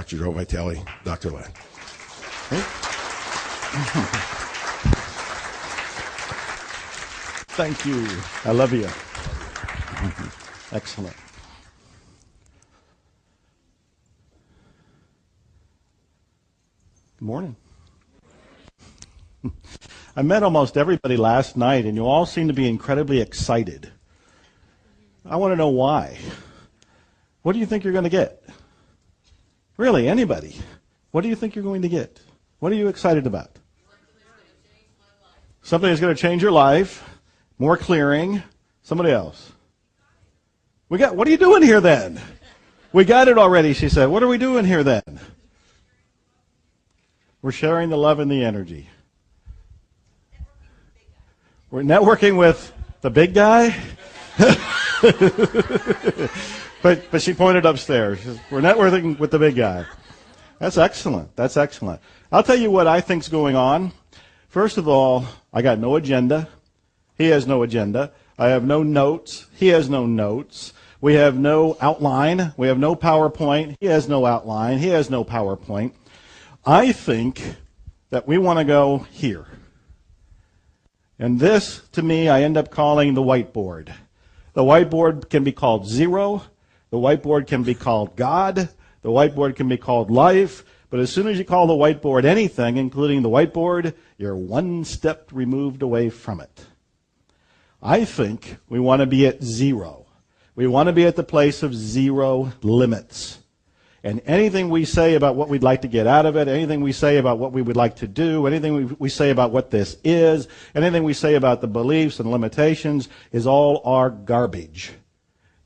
Dr. Joe Vitelli, Dr. Lin. Thank you. I love you. Excellent. Good morning. I met almost everybody last night, and you all seem to be incredibly excited. I want to know why. What do you think you're going to get? Really, anybody? What do you think you're going to get? What are you excited about? Something that's going to change your life. More clearing. Somebody else. What are you doing here then? We got it already, she said. What are we doing here then? We're sharing the love and the energy. We're networking with the big guy. But she pointed upstairs. She says, we're networking with the big guy. That's excellent. That's excellent. I'll tell you what I think's going on. First of all, I got no agenda. He has no agenda. I have no notes. He has no notes. We have no outline. We have no PowerPoint. He has no outline. He has no PowerPoint. I think that we want to go here. And this, to me, I end up calling the whiteboard. The whiteboard can be called zero. The whiteboard can be called God. The whiteboard can be called life. But as soon as you call the whiteboard anything, including the whiteboard, you're one step removed away from it. I think we want to be at zero. We want to be at the place of zero limits. And anything we say about what we'd like to get out of it, anything we say about what we would like to do, anything we say about what this is, anything we say about the beliefs and limitations is all our garbage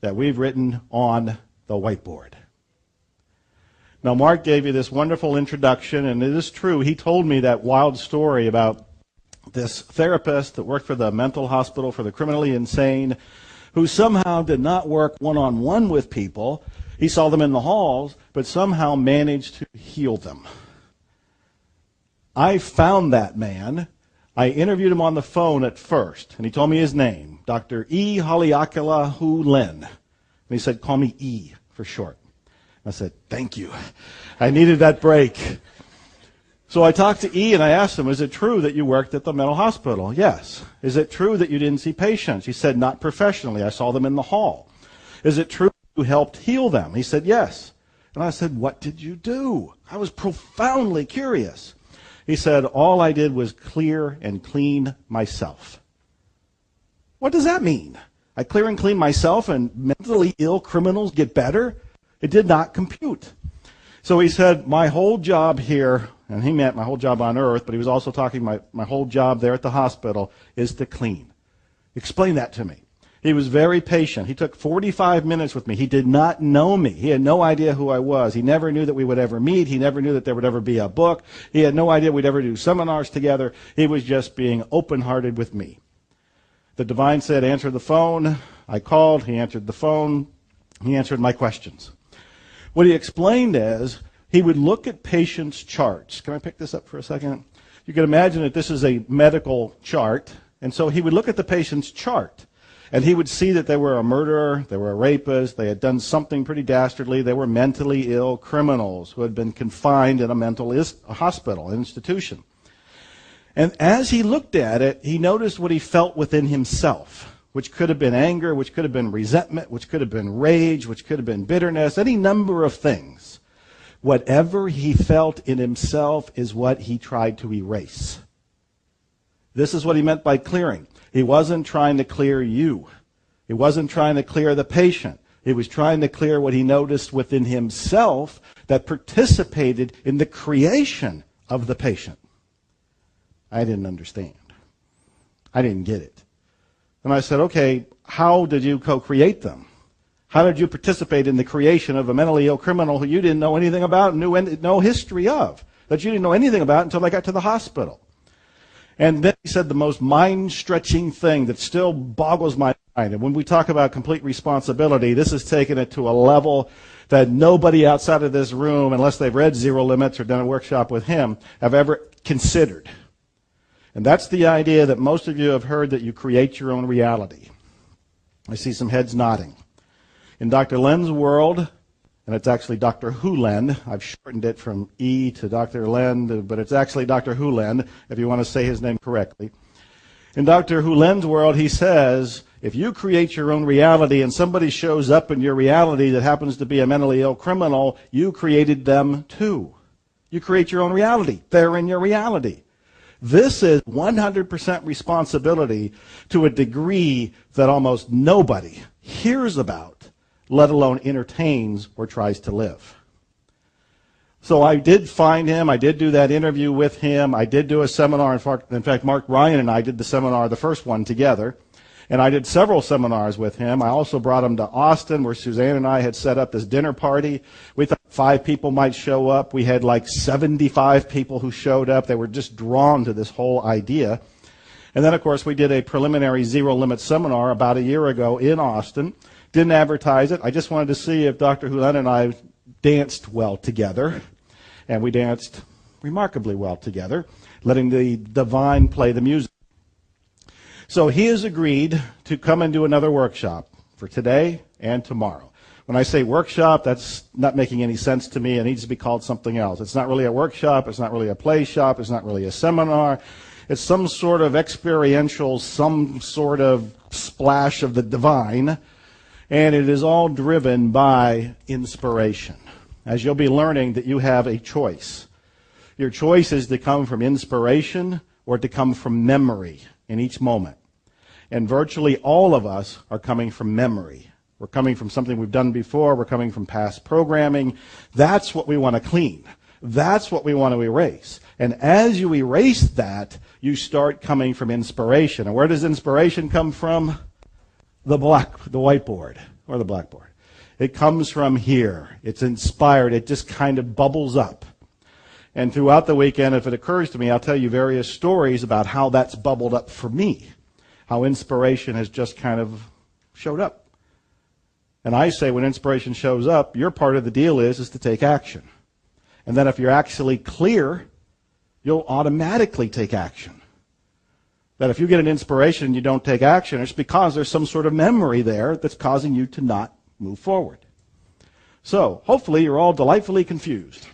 that we've written on the whiteboard. Now, Mark gave you this wonderful introduction, and it is true. He told me that wild story about this therapist that worked for the mental hospital for the criminally insane, who somehow did not work one-on-one with people. He saw them in the halls, but somehow managed to heal them. I found that man. I interviewed him on the phone at first, and he told me his name, Dr. E. Hyu Lin. And he said, call me E for short. I said, thank you. I needed that break. So I talked to E, and I asked him, is it true that you worked at the mental hospital? Yes. Is it true that you didn't see patients? He said, not professionally. I saw them in the hall. Is it true you helped heal them? He said, yes. And I said, what did you do? I was profoundly curious. He said, all I did was clear and clean myself. What does that mean? I clear and clean myself and mentally ill criminals get better? It did not compute. So he said, my whole job here, and he meant my whole job on earth, but he was also talking my whole job there at the hospital, is to clean. Explain that to me. He was very patient. He took 45 minutes with me. He did not know me. He had no idea who I was. He never knew that we would ever meet. He never knew that there would ever be a book. He had no idea we'd ever do seminars together. He was just being open-hearted with me. The divine said, answer the phone. I called. He answered the phone. He answered my questions. What he explained is he would look at patients' charts. Can I pick this up for a second? You can imagine that this is a medical chart. And so he would look at the patient's chart. And he would see that they were a murderer, they were a rapist, they had done something pretty dastardly, they were mentally ill criminals who had been confined in a mental hospital, an institution. And as he looked at it, he noticed what he felt within himself, which could have been anger, which could have been resentment, which could have been rage, which could have been bitterness, any number of things. Whatever he felt in himself is what he tried to erase. This is what he meant by clearing. He wasn't trying to clear you. He wasn't trying to clear the patient. He was trying to clear what he noticed within himself that participated in the creation of the patient. I didn't understand. I didn't get it. And I said, okay, how did you co-create them? How did you participate in the creation of a mentally ill criminal who you didn't know anything about, knew no history of, that you didn't know anything about until I got to the hospital? And then he said the most mind-stretching thing that still boggles my mind. And when we talk about complete responsibility, this has taken it to a level that nobody outside of this room, unless they've read Zero Limits or done a workshop with him, have ever considered. And that's the idea that most of you have heard, that you create your own reality. I see some heads nodding. In Dr. Lin's world, And it's actually Dr. Hyu Lin. I've shortened it from E to Dr. Lin, but it's actually Dr. Hyu Lin, if you want to say his name correctly. In Dr. Hyu Lin's world, he says, if you create your own reality and somebody shows up in your reality that happens to be a mentally ill criminal, you created them too. You create your own reality. They're in your reality. This is 100% responsibility to a degree that almost nobody hears about, let alone entertains or tries to live. So I did find him. I did do that interview with him. I did do a seminar. In fact, Mark Ryan and I did the seminar, the first one, together. And I did several seminars with him. I also brought him to Austin, where Suzanne and I had set up this dinner party. We thought 5 people might show up. We had like 75 people who showed up. They were just drawn to this whole idea. And then, of course, we did a preliminary zero limit seminar about a year ago in Austin. Didn't advertise it. I just wanted to see if Dr. Hyu Lin and I danced well together. And we danced remarkably well together, letting the divine play the music. So he has agreed to come and do another workshop for today and tomorrow. When I say workshop, that's not making any sense to me. It needs to be called something else. It's not really a workshop. It's not really a play shop. It's not really a seminar. It's some sort of experiential, some sort of splash of the divine. And it is all driven by inspiration. As you'll be learning that you have a choice. Your choice is to come from inspiration or to come from memory in each moment. And virtually all of us are coming from memory. We're coming from something we've done before. We're coming from past programming. That's what we want to clean. That's what we want to erase. And as you erase that, you start coming from inspiration. And where does inspiration come from? The whiteboard or the blackboard. It comes from here. It's inspired. It just kind of bubbles up. And throughout the weekend, if it occurs to me, I'll tell you various stories about how that's bubbled up for me, how inspiration has just kind of showed up. And I say when inspiration shows up, your part of the deal is to take action. And then if you're actually clear, you'll automatically take action. That if you get an inspiration and you don't take action, it's because there's some sort of memory there that's causing you to not move forward. So, hopefully you're all delightfully confused.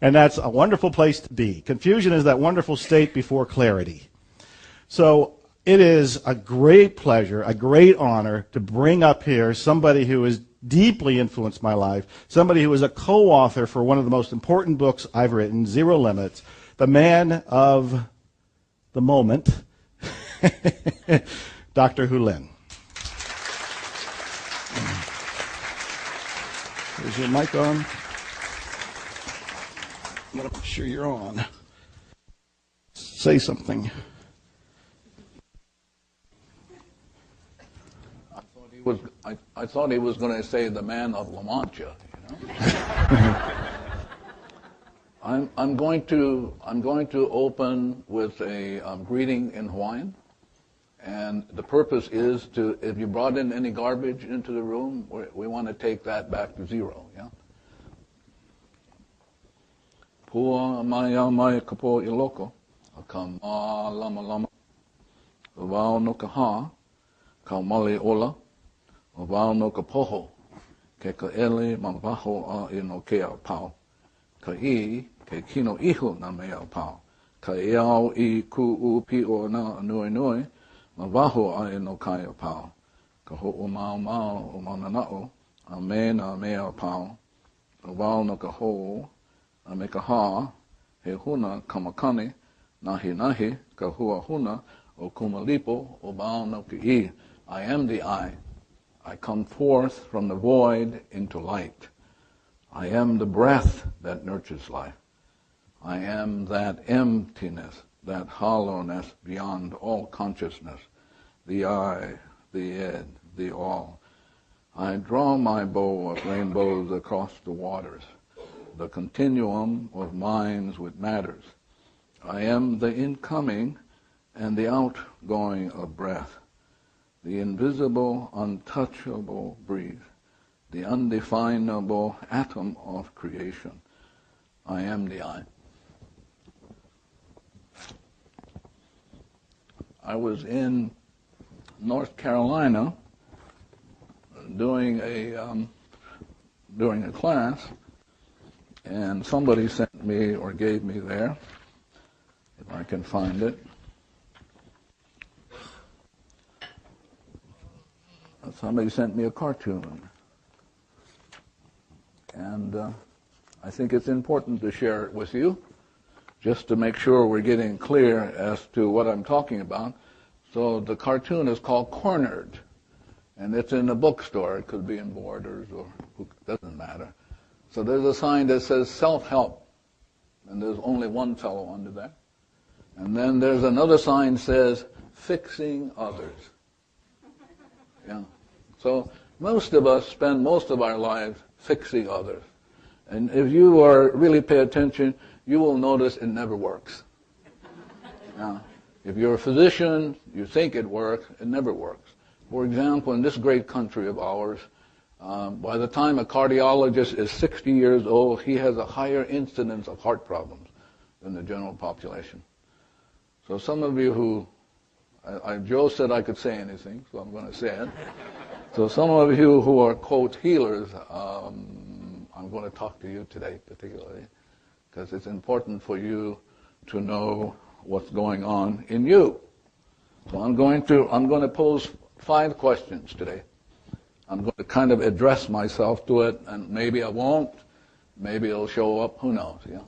And that's a wonderful place to be. Confusion is that wonderful state before clarity. So, it is a great pleasure, a great honor to bring up here somebody who has deeply influenced my life, somebody who is a co-author for one of the most important books I've written, Zero Limits, the man of the moment, Dr. Hyu Lin. Is your mic on? I'm going to make sure you're on. Say something. I thought he was going to say the man of La Mancha. You know? I'm going to open with a greeting in Hawaiian, and the purpose is to, if you brought in any garbage into the room, we want to take that back to zero. Yeah. Pua maya maya kapo iloko, akam lama lama, vau no kaha, kaumali ola, vau no kapoho, ke ka ele mamaho a ino ke au pau, ka I ke kino ihu na me au pau, ka iau I ku u pi o na nui nui, mavaho a ino kai au pau, ka ho o mau mau o mananao, a me na me au pau, vau no ka ho, a me ka ha, he huna kamakane, nahi nahi, ka hua huna, o kumalipo, o bao no ki I. I am the I. I come forth from the void into light. I am the breath that nurtures life. I am that emptiness, that hollowness beyond all consciousness, the I, the id, the all. I draw my bow of rainbows across the waters, the continuum of minds with matters. I am the incoming and the outgoing of breath, the invisible, untouchable breeze, the undefinable atom of creation. I am the I. I was in North Carolina doing a class, and somebody sent me or gave me there, if I can find it. Somebody sent me a cartoon, and I think it's important to share it with you, just to make sure we're getting clear as to what I'm talking about. So the cartoon is called Cornered, and it's in a bookstore. It could be in Borders or doesn't matter. So there's a sign that says self-help, and there's only one fellow under there. And then there's another sign that says fixing others. Yeah. So most of us spend most of our lives fixing others. And if you really pay attention, you will notice it never works. Yeah. If you're a physician, you think it works, it never works. For example, in this great country of ours, by the time a cardiologist is 60 years old, he has a higher incidence of heart problems than the general population. So some of you who, Joe said I could say anything, so I'm going to say it. So some of you who are, quote, healers, I'm going to talk to you today particularly, because it's important for you to know what's going on in you. So I'm going to pose 5 questions today. I'm going to kind of address myself to it, and maybe I won't, maybe it'll show up, who knows, yeah.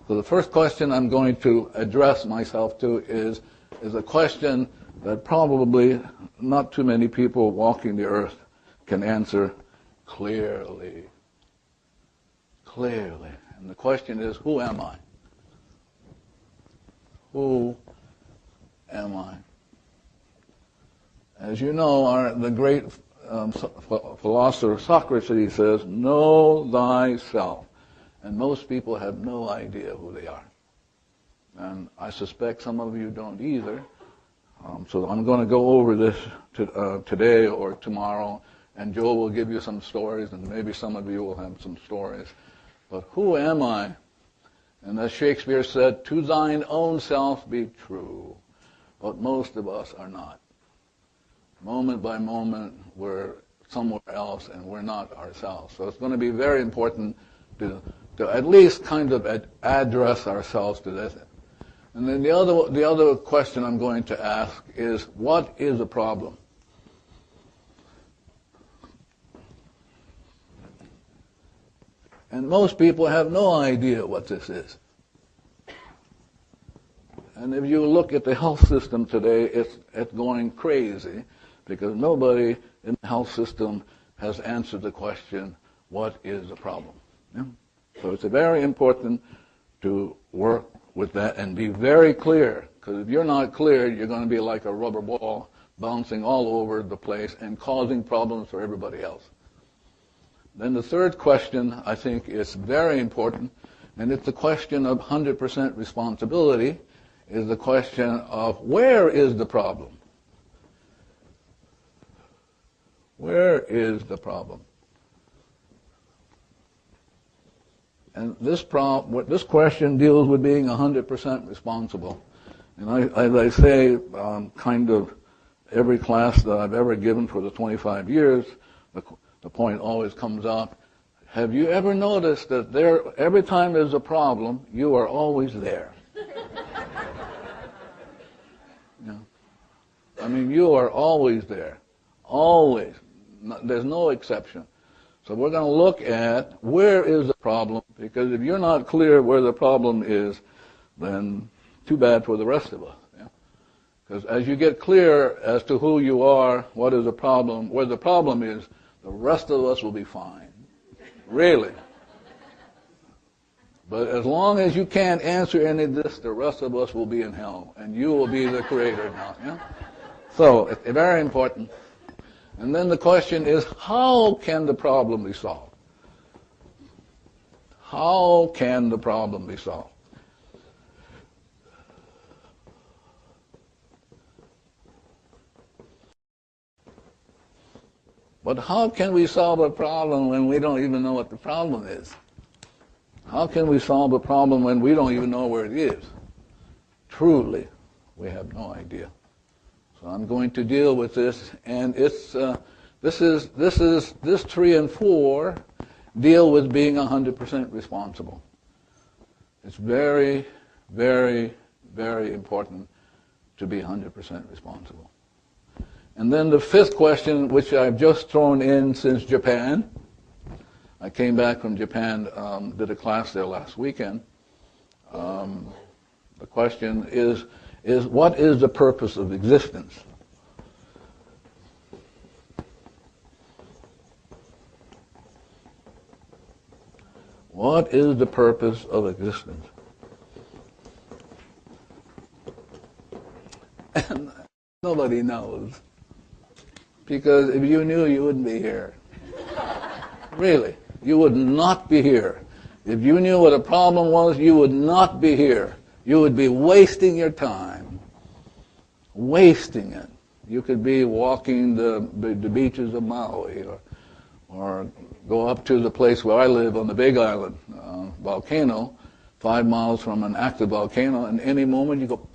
So the first question I'm going to address myself to is a question that probably not too many people walking the earth can answer clearly. Clearly. And the question is, who am I? Who am I? As you know, the great philosopher Socrates says, know thyself. And most people have no idea who they are. And I suspect some of you don't either. So I'm going to go over this today or tomorrow, and Joe will give you some stories, and maybe some of you will have some stories. But who am I? And as Shakespeare said, to thine own self be true. But most of us are not. Moment by moment, we're somewhere else, and we're not ourselves. So it's going to be very important to at least kind of address ourselves to this. And then the other question I'm going to ask is, what is a problem? And most people have no idea what this is. And if you look at the health system today, it's going crazy, because nobody in the health system has answered the question, what is the problem? Yeah? So it's very important to work with that and be very clear, because if you're not clear, you're going to be like a rubber ball bouncing all over the place and causing problems for everybody else. Then the third question, I think, is very important, and it's the question of 100% responsibility, is the question of where is the problem? Where is the problem? And this question deals with being 100% responsible. And as I say, kind of every class that I've ever given for the 25 years, the point always comes up, have you ever noticed that every time there's a problem, you are always there? Yeah. I mean, you are always there. Always. There's no exception. So we're going to look at where is the problem, because if you're not clear where the problem is, then too bad for the rest of us. Yeah? Because as you get clear as to who you are, what is the problem, where the problem is, the rest of us will be fine. Really. But as long as you can't answer any of this, the rest of us will be in hell, and you will be the creator now. Yeah? So it's very important. And then the question is, how can the problem be solved? How can the problem be solved? But how can we solve a problem when we don't even know what the problem is? How can we solve a problem when we don't even know where it is? Truly, we have no idea. So I'm going to deal with this, and it's the This 3 and 4 deal with being 100% responsible. It's very, very, very important to be 100% responsible. And then the 5th question, which I've just thrown in since Japan. I came back from Japan, did a class there last weekend. The question is what is the purpose of existence? What is the purpose of existence? And nobody knows. Because if you knew, you wouldn't be here. Really, you would not be here. If you knew what a problem was, you would not be here. You would be wasting your time. Wasting it. You could be walking the beaches of Maui or go up to the place where I live on the Big Island, volcano, 5 miles from an active volcano, and any moment you go,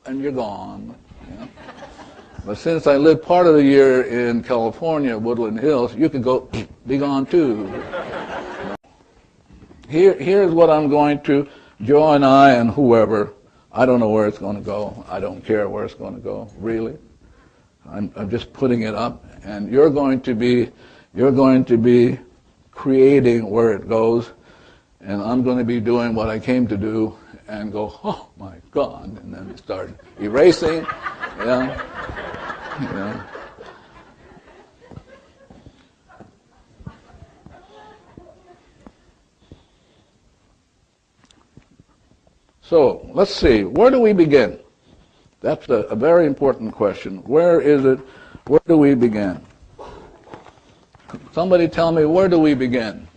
and you're gone. Yeah? But since I live part of the year in California, Woodland Hills, you could go, be gone too. Here's what I'm going to, Joe and I and whoever, I don't know where it's going to go. I don't care where it's going to go, really. I'm just putting it up, and you're going to be creating where it goes, and I'm going to be doing what I came to do and go, oh my God, and then start erasing, yeah. So, let's see, where do we begin? That's a very important question. Where do we begin? Somebody tell me, where do we begin?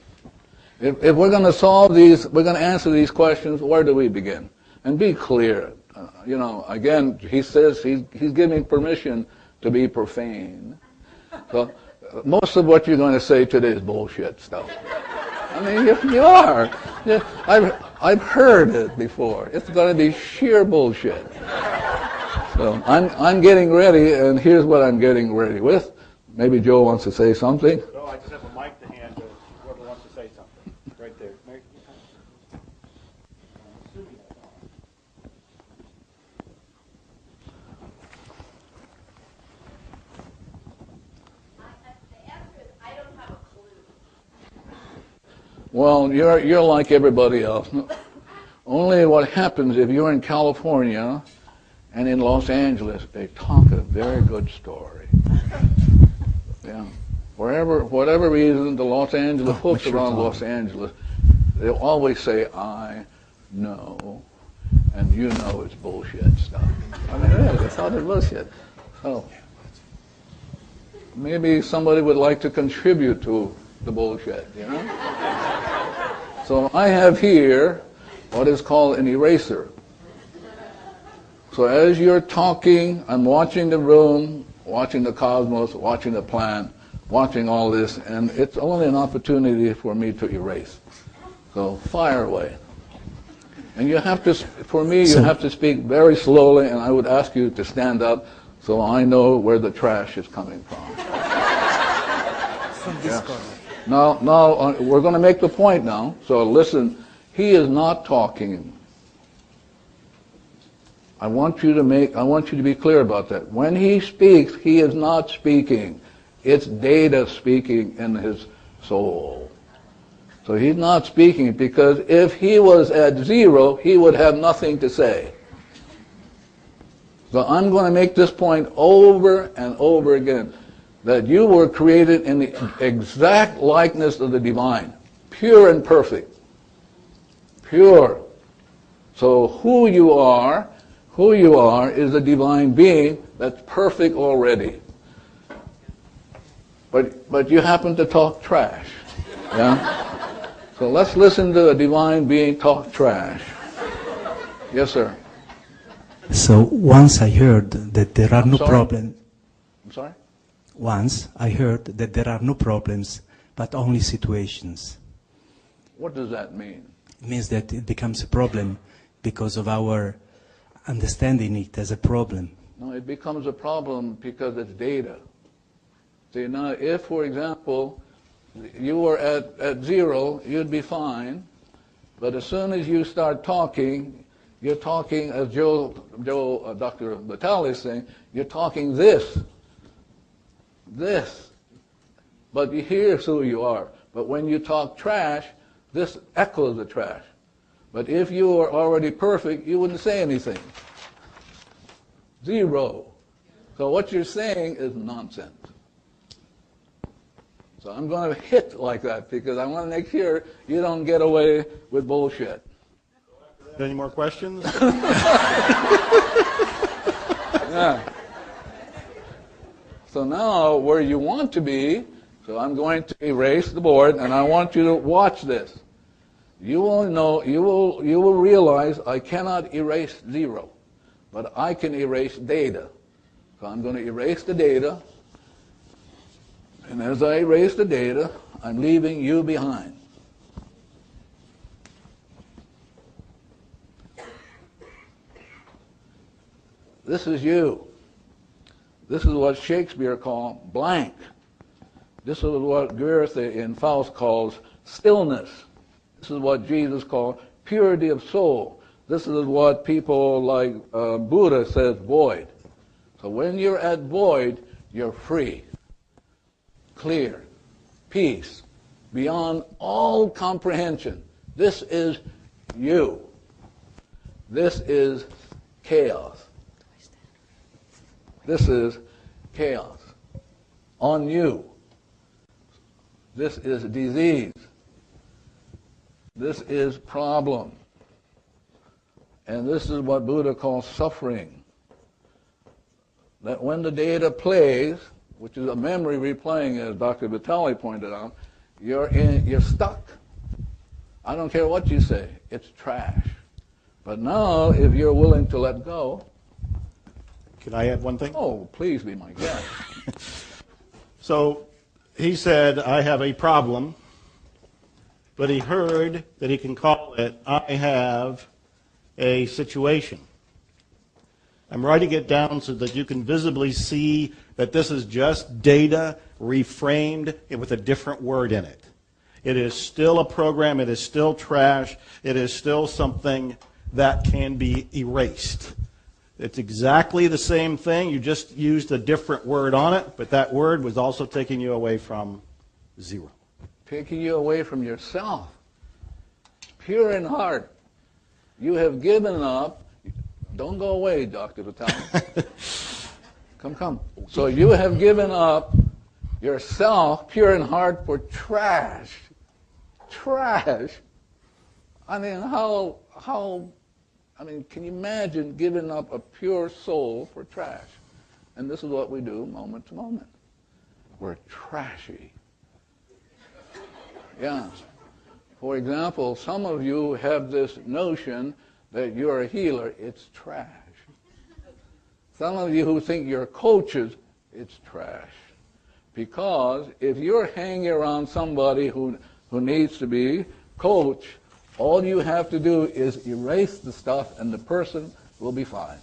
If we're going to solve these, we're going to answer these questions, where do we begin? And be clear. Again, he says he's giving permission to be profane. So most of what you're going to say today is bullshit stuff. I mean, you are. I've heard it before. It's going to be sheer bullshit. So I'm getting ready, and here's what I'm getting ready with. Maybe Joe wants to say something. No, I just have a mic to hand to whoever wants to say something. Right there. Well, you're like everybody else. Only what happens if you're in California and in Los Angeles, they talk a very good story. Yeah. Whatever reason, the Los Angeles folks around Los Angeles, they always say, I know, and you know it's bullshit stuff. I mean, it is. It's not bullshit. So maybe somebody would like to contribute to the bullshit, So I have here what is called an eraser. So as you're talking, I'm watching the room, watching the cosmos, watching the plant, watching all this, and it's only an opportunity for me to erase. So fire away. And you have to, for me, you have to speak very slowly, and I would ask you to stand up so I know where the trash is coming from. From this corner. Now, we're going to make the point now. So listen, he is not talking. I want you to be clear about that. When he speaks, he is not speaking. It's data speaking in his soul. So he's not speaking, because if he was at 0, he would have nothing to say. So I'm going to make this point over and over again, that you were created in the exact likeness of the divine, pure and perfect. Pure. So who you are is a divine being that's perfect already. But you happen to talk trash. Yeah? So let's listen to a divine being talk trash. Yes, sir. So once I heard that there are no problems. I'm sorry? Once I heard that there are no problems, but only situations. What does that mean? It means that it becomes a problem because of our understanding it as a problem. No, it becomes a problem because it's data. See, now if, for example, you were at 0, you'd be fine. But as soon as you start talking, you're talking, as Dr. Vitaly is saying, you're talking this. But here's who you are. But when you talk trash, this echoes the trash. But if you were already perfect, you wouldn't say anything. 0. So what you're saying is nonsense. So I'm going to hit like that because I want to make sure you don't get away with bullshit. Any more questions? Yeah. So now where you want to be, so I'm going to erase the board and I want you to watch this. You will know, you will realize I cannot erase 0, but I can erase data. So I'm going to erase the data. And as I erase the data, I'm leaving you behind. This is you. This is what Shakespeare called blank. This is what Goethe in Faust calls stillness. This is what Jesus called purity of soul. This is what people like Buddha says void. So when you're at void, you're free. Clear, peace, beyond all comprehension. This is you. This is chaos. This is chaos. On you. This is disease. This is problem. And this is what Buddha calls suffering. That when the data plays, which is a memory replaying, as Dr. Vitaly pointed out, you're stuck. I don't care what you say, it's trash. But now, if you're willing to let go... Can I add one thing? Oh, please be my guest. So, he said, I have a problem, but he heard that he can call it, I have a situation. I'm writing it down so that you can visibly see that this is just data reframed with a different word in it. It is still a program, it is still trash, it is still something that can be erased. It's exactly the same thing, you just used a different word on it, but that word was also taking you away from 0. Taking you away from yourself. Pure in heart. You have given up. Don't go away, Dr. Vitaly. Come. So you have given up yourself, pure in heart, for trash. Trash. I mean, can you imagine giving up a pure soul for trash? And this is what we do moment to moment. We're trashy. Yeah. For example, some of you have this notion that you're a healer. It's trash. Some of you who think you're coaches, it's trash. Because if you're hanging around somebody who needs to be coached, all you have to do is erase the stuff and the person will be fine.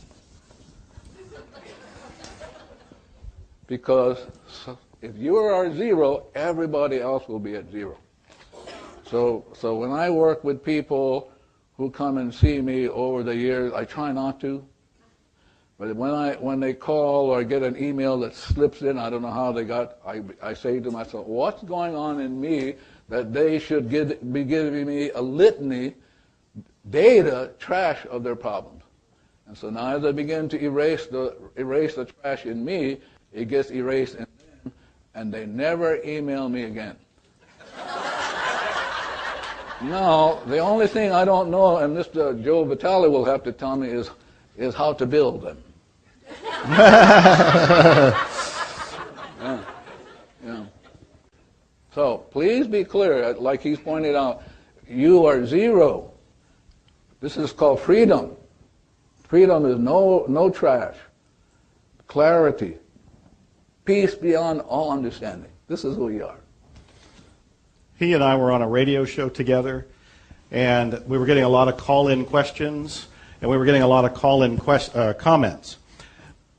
Because if you are 0, everybody else will be at 0. So when I work with people who come and see me over the years, I try not to. But when they call or get an email that slips in, I don't know how they got, I say to myself, what's going on in me that they should be giving me a litany, data, trash of their problems. And so now as I begin to erase the trash in me, it gets erased in them, and they never email me again. Now, the only thing I don't know, and Mr. Joe Vitaly will have to tell me, is how to build them. Yeah. So please be clear, like he's pointed out, you are 0. This is called freedom. Freedom is no trash. Clarity. Peace beyond all understanding. This is who we are. He and I were on a radio show together, and we were getting a lot of call-in questions, and we were getting a lot of call-in comments.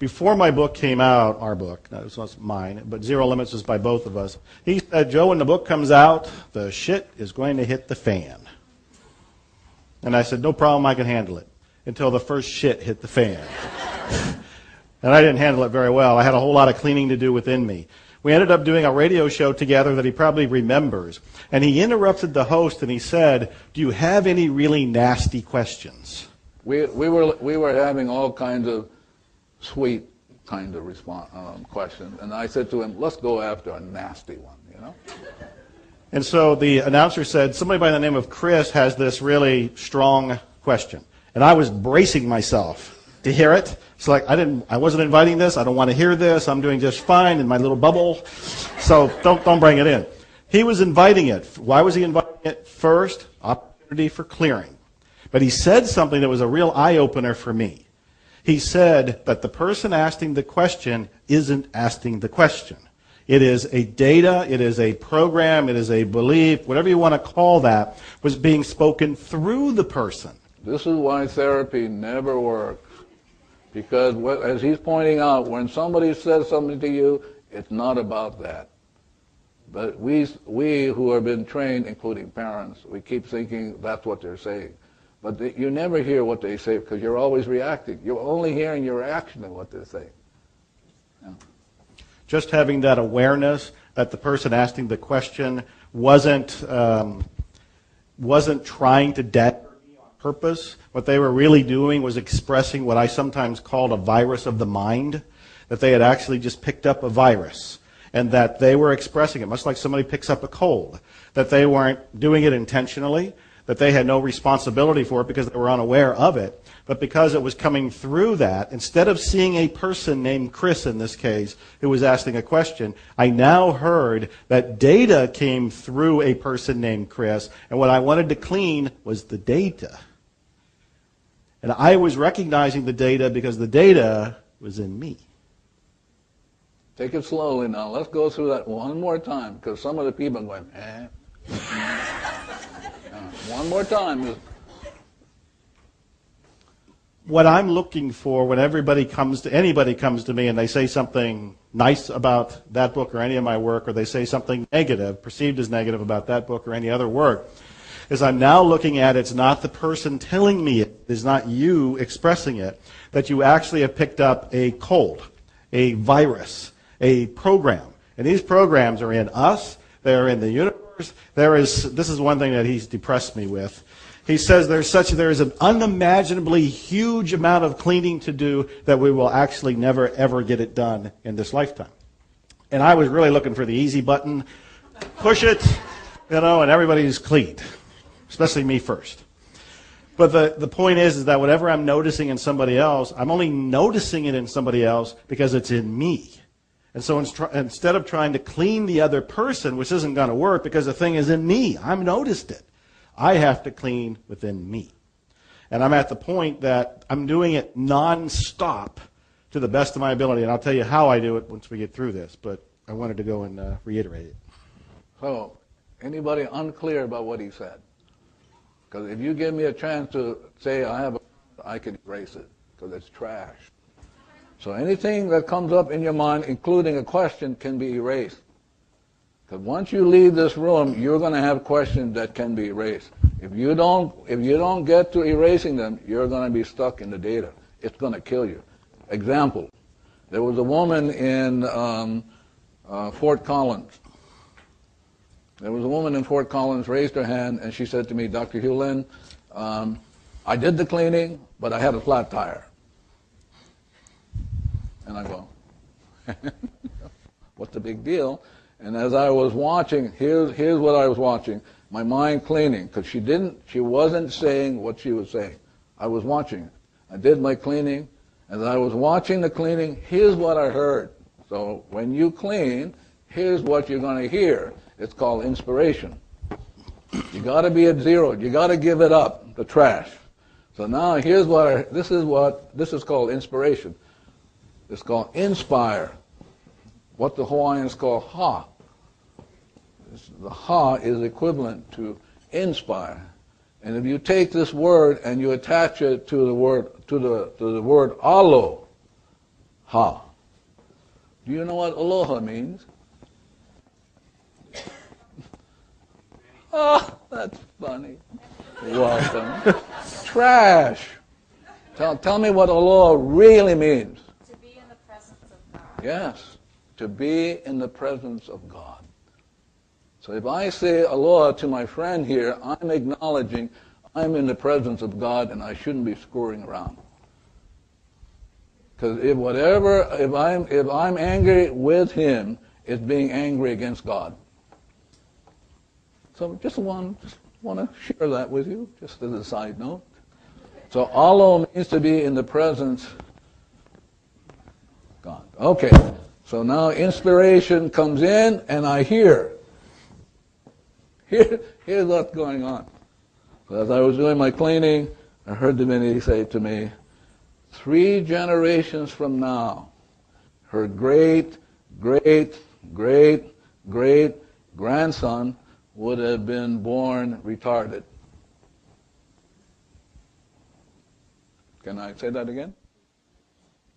before my book came out, our book, no, this was mine, but Zero Limits is by both of us, he said, Joe, when the book comes out, the shit is going to hit the fan. And I said, no problem, I can handle it. Until the first shit hit the fan. And I didn't handle it very well. I had a whole lot of cleaning to do within me. We ended up doing a radio show together that he probably remembers. And he interrupted the host and he said, do you have any really nasty questions? We were having all kinds of sweet kind of questions. And I said to him, let's go after a nasty one, you know? And so the announcer said, somebody by the name of Chris has this really strong question. And I was bracing myself to hear it. It's like, I wasn't inviting this. I don't want to hear this. I'm doing just fine in my little bubble. So don't bring it in. He was inviting it. Why was he inviting it? First, opportunity for clearing. But he said something that was a real eye-opener for me. He said that the person asking the question isn't asking the question. It is a data, it is a program, it is a belief, whatever you want to call that, was being spoken through the person. This is why therapy never works. Because as he's pointing out, when somebody says something to you, it's not about that. But we who have been trained, including parents, we keep thinking that's what they're saying. But you never hear what they say because you're always reacting. You're only hearing your reaction to what they're saying. Yeah. Just having that awareness that the person asking the question wasn't trying to dagger me on purpose. What they were really doing was expressing what I sometimes called a virus of the mind, that they had actually just picked up a virus and that they were expressing it, much like somebody picks up a cold, that they weren't doing it intentionally, that they had no responsibility for it because they were unaware of it, but because it was coming through that, instead of seeing a person named Chris in this case who was asking a question, I now heard that data came through a person named Chris, and what I wanted to clean was the data. And I was recognizing the data because the data was in me. Take it slowly now. Let's go through that one more time because some of the people are going, eh. One more time. What I'm looking for when anybody comes to me and they say something nice about that book or any of my work, or they say something negative, perceived as negative about that book or any other work, is I'm now looking at it's not the person telling me it, it's not you expressing it, that you actually have picked up a cold, a virus, a program. And these programs are in us, they're in the universe. This is one thing that he's depressed me with. He says there is an unimaginably huge amount of cleaning to do that we will actually never ever get it done in this lifetime. And I was really looking for the easy button, push it, and everybody's cleaned, especially me first. But the point is that whatever I'm noticing in somebody else, I'm only noticing it in somebody else because it's in me. And so instead of trying to clean the other person, which isn't going to work because the thing is in me, I've noticed it. I have to clean within me. And I'm at the point that I'm doing it non-stop to the best of my ability. And I'll tell you how I do it once we get through this. But I wanted to go and reiterate it. So, anybody unclear about what he said? Because if you give me a chance to say I can erase it because it's trash. So anything that comes up in your mind, including a question, can be erased. Because once you leave this room, you're going to have questions that can be erased. If you don't get to erasing them, you're going to be stuck in the data. It's going to kill you. Example: there was a woman in Fort Collins. There was a woman in Fort Collins raised her hand, and she said to me, Dr. Hugh Lin, I did the cleaning, but I had a flat tire. And I go, what's the big deal? And as I was watching, here's what I was watching. My mind cleaning, because she wasn't saying what she was saying. I was watching it. I did my cleaning. As I was watching the cleaning, here's what I heard. So when you clean, here's what you're going to hear. It's called inspiration. You got to be at zero. You got to give it up, the trash. So now here's this is called inspiration. It's called inspire, what the Hawaiians call ha. The ha is equivalent to inspire. And if you take this word and you attach it to the word alo, ha. Do you know what aloha means? Oh, that's funny. Welcome. Trash. Tell me what aloha really means. To be in the presence of God. Yes, to be in the presence of God. So if I say aloha to my friend here, I'm acknowledging I'm in the presence of God and I shouldn't be screwing around. Because if I'm angry with him, it's being angry against God. So just want to share that with you, just as a side note. So alo means to be in the presence of God. Okay, so now inspiration comes in and I hear. Here's what's going on. So as I was doing my cleaning, I heard the divinity say to me, 3 generations from now, her great, great, great, great grandson would have been born retarded. Can I say that again?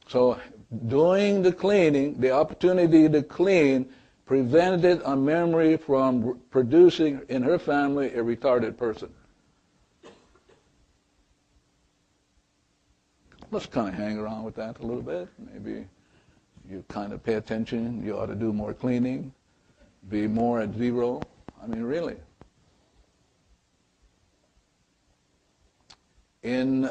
So doing the cleaning, the opportunity to clean, prevented a memory from producing in her family a retarded person. Let's kind of hang around with that a little bit. Maybe you kind of pay attention. You ought to do more cleaning, be more at zero. I mean, really. In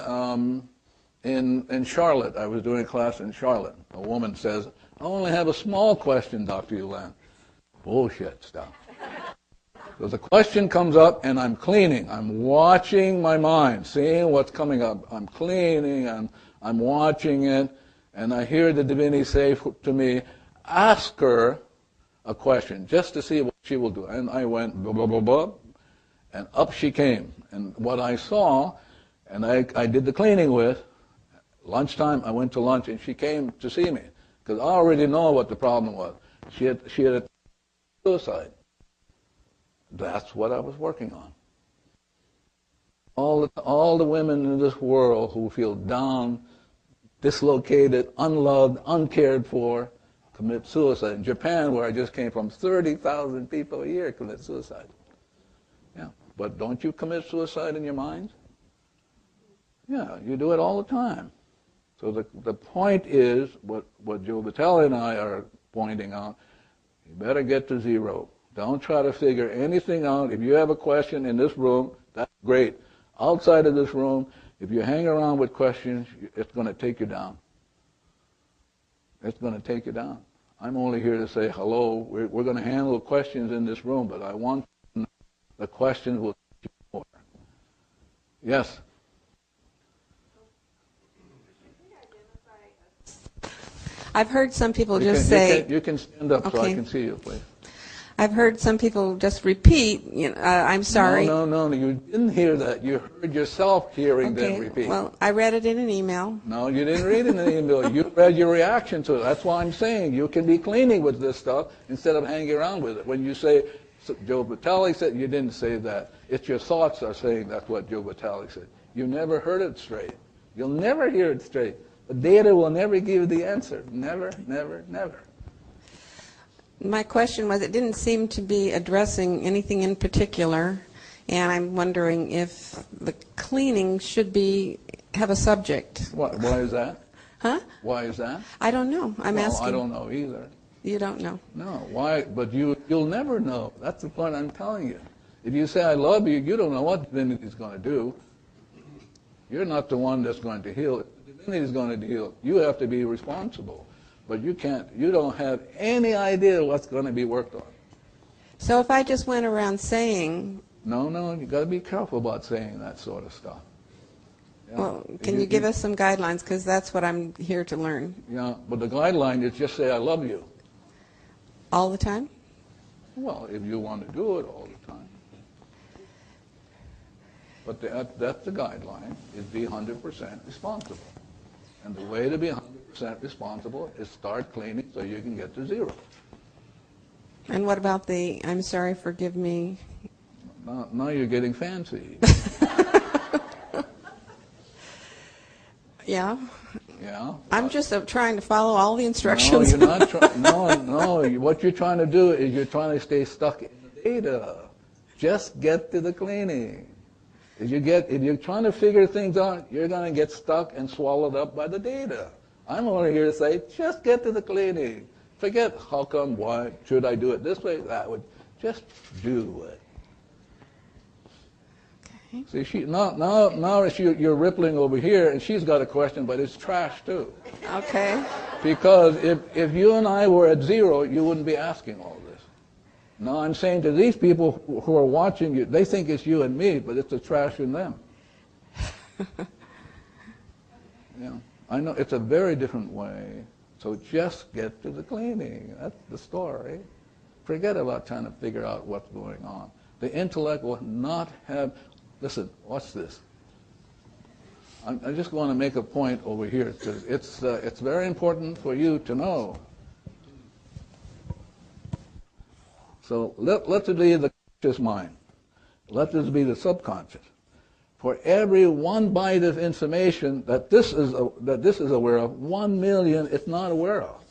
Charlotte, I was doing a class in Charlotte. A woman says, I only have a small question, Dr. Hью Lin. Bullshit stuff. So the question comes up and I'm cleaning. I'm watching my mind, seeing what's coming up. I'm cleaning and I'm watching it. And I hear the divinity say to me, ask her a question just to see what she will do. And I went, blah, blah, blah, blah. And up she came. And what I saw, and I did the cleaning with, lunchtime, I went to lunch, and she came to see me. Because I already know what the problem was. She had attempted suicide. That's what I was working on. All the women in this world who feel down, dislocated, unloved, uncared for, commit suicide. In Japan, where I just came from, 30,000 people a year commit suicide. Yeah, but don't you commit suicide in your mind? Yeah, you do it all the time. So the point is, what Joe Vitelli and I are pointing out, you better get to zero. Don't try to figure anything out. If you have a question in this room, that's great. Outside of this room, if you hang around with questions, it's going to take you down. It's going to take you down. I'm only here to say hello. We're going to handle questions in this room, but I want the questions will teach you more. Yes? I've heard some people just say... You can stand up so I Okay. can see you, please. I've heard some people just repeat, I'm sorry. No, you didn't hear that. You heard yourself hearing them repeat. Well, I read it in an email. No, you didn't read it in the email. You read your reaction to it. That's why I'm saying you can be cleaning with this stuff instead of hanging around with it. When you say, Joe Vitelli said, you didn't say that. It's your thoughts are saying that's what Joe Vitelli said. You never heard it straight. You'll never hear it straight. The data will never give you the answer. Never, never, never. My question was, it didn't seem to be addressing anything in particular, and I'm wondering if the cleaning should have a subject. Why is that? Huh? Why is that? I don't know. I'm asking. I don't know either. You don't know? No. Why? But you'll never know. That's the point I'm telling you. If you say I love you, you don't know what divinity is going to do. You're not the one that's going to heal. The divinity is going to heal. You have to be responsible. But you don't have any idea what's going to be worked on. So if I just went around saying... No, you got to be careful about saying that sort of stuff. Yeah. Well, can you give us some guidelines? Because that's what I'm here to learn. Yeah, but the guideline is just say I love you. All the time? Well, if you want to do it all the time. But that's the guideline, is be 100% responsible. And the way to be 100% responsible is start cleaning so you can get to zero. And what about the, I'm sorry, forgive me? Now you're getting fancy. Yeah. Yeah. I'm just trying to follow all the No, instructions. you're not trying. No. What you're trying to do is you're trying to stay stuck in the data. Just get to the cleaning. If you're trying to figure things out, you're going to get stuck and swallowed up by the data. I'm only here to say, just get to the cleaning. Forget how come, why, should I do it this way, that way. Just do it. Okay. See, now you're rippling over here, and she's got a question, but it's trash too. Okay. Because if you and I were at zero, you wouldn't be asking all this. Now I'm saying to these people who are watching you, they think it's you and me, but it's the trash in them. Yeah, I know it's a very different way. So just get to the cleaning. That's the story. Forget about trying to figure out what's going on. The intellect will not have. Listen, watch this. I just want to make a point over here because it's very important for you to know. So let this be the conscious mind. Let this be the subconscious. For every one byte of information that this is aware of, 1 million it's not aware of.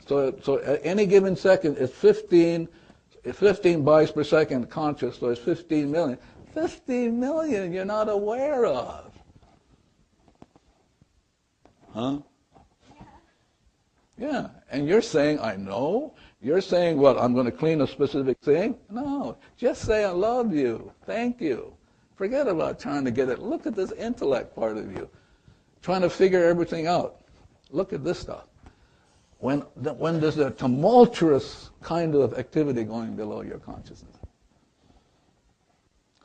So at any given second, it's 15 bytes per second conscious, so it's 15 million. 15 million you're not aware of. Huh? Yeah, and you're saying, I know? You're saying, what, I'm going to clean a specific thing? No, just say, I love you, thank you. Forget about trying to get it. Look at this intellect part of you, trying to figure everything out. Look at this stuff. When there's a tumultuous kind of activity going below your consciousness.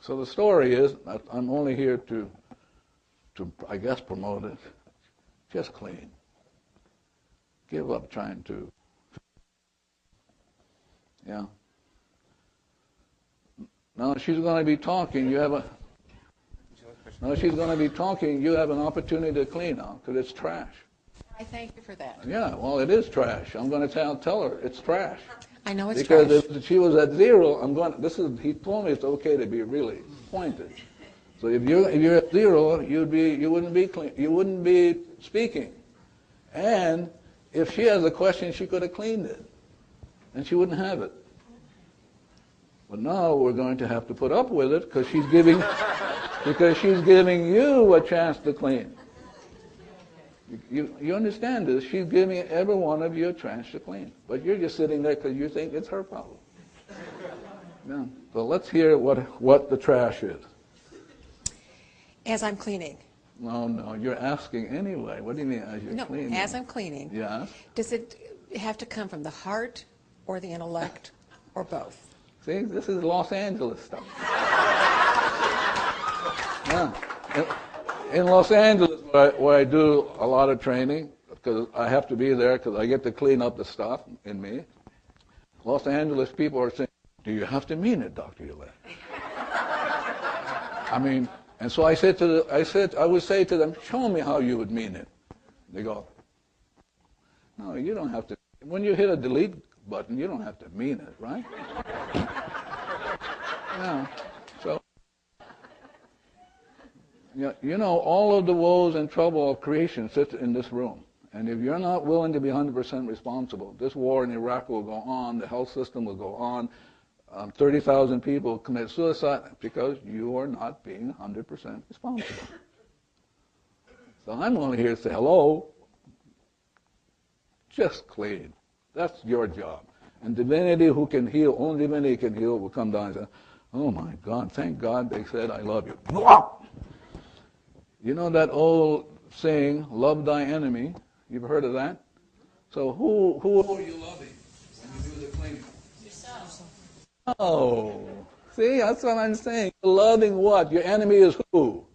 So the story is, I'm only here to I guess, promote it. Just clean. Give up trying to. Yeah. Now she's going to be talking. You have an opportunity to clean now because it's trash. I thank you for that. Yeah, well, it is trash. I'm going to tell her it's trash. I know it's because trash. If she was at zero, he told me it's okay to be really pointed. So if you're at zero, you wouldn't be clean. You wouldn't be speaking. And if she has a question, she could have cleaned it, and she wouldn't have it. But now we're going to have to put up with it because she's giving you a chance to clean. You understand this? She's giving every one of you a chance to clean. But you're just sitting there because you think it's her problem. Yeah. So let's hear what the trash is. As I'm cleaning. No, you're asking anyway. What do you mean as you're cleaning? No, as I'm cleaning. Yeah. Does it have to come from the heart or the intellect or both? See, this is Los Angeles stuff. Yeah. In Los Angeles, where I do a lot of training, because I have to be there because I get to clean up the stuff in me, Los Angeles people are saying, do you have to mean it, Dr. Hью Lin? I mean, and so I would say to them, show me how you would mean it. They go, no, you don't have to. When you hit a delete button, you don't have to mean it, right? Yeah. So, you know, all of the woes and trouble of creation sits in this room. And if you're not willing to be 100% responsible, this war in Iraq will go on, the health system will go on, 30,000 people commit suicide because you are not being 100% responsible. So I'm only here to say, hello, just clean. That's your job. And divinity who can heal, only divinity can heal, will come down and say, oh my God, thank God they said I love you. You know that old saying, love thy enemy? You've heard of that? So who are you loving when you do the cleaning? Yourself. Oh, see, that's what I'm saying. You're loving what? Your enemy is who?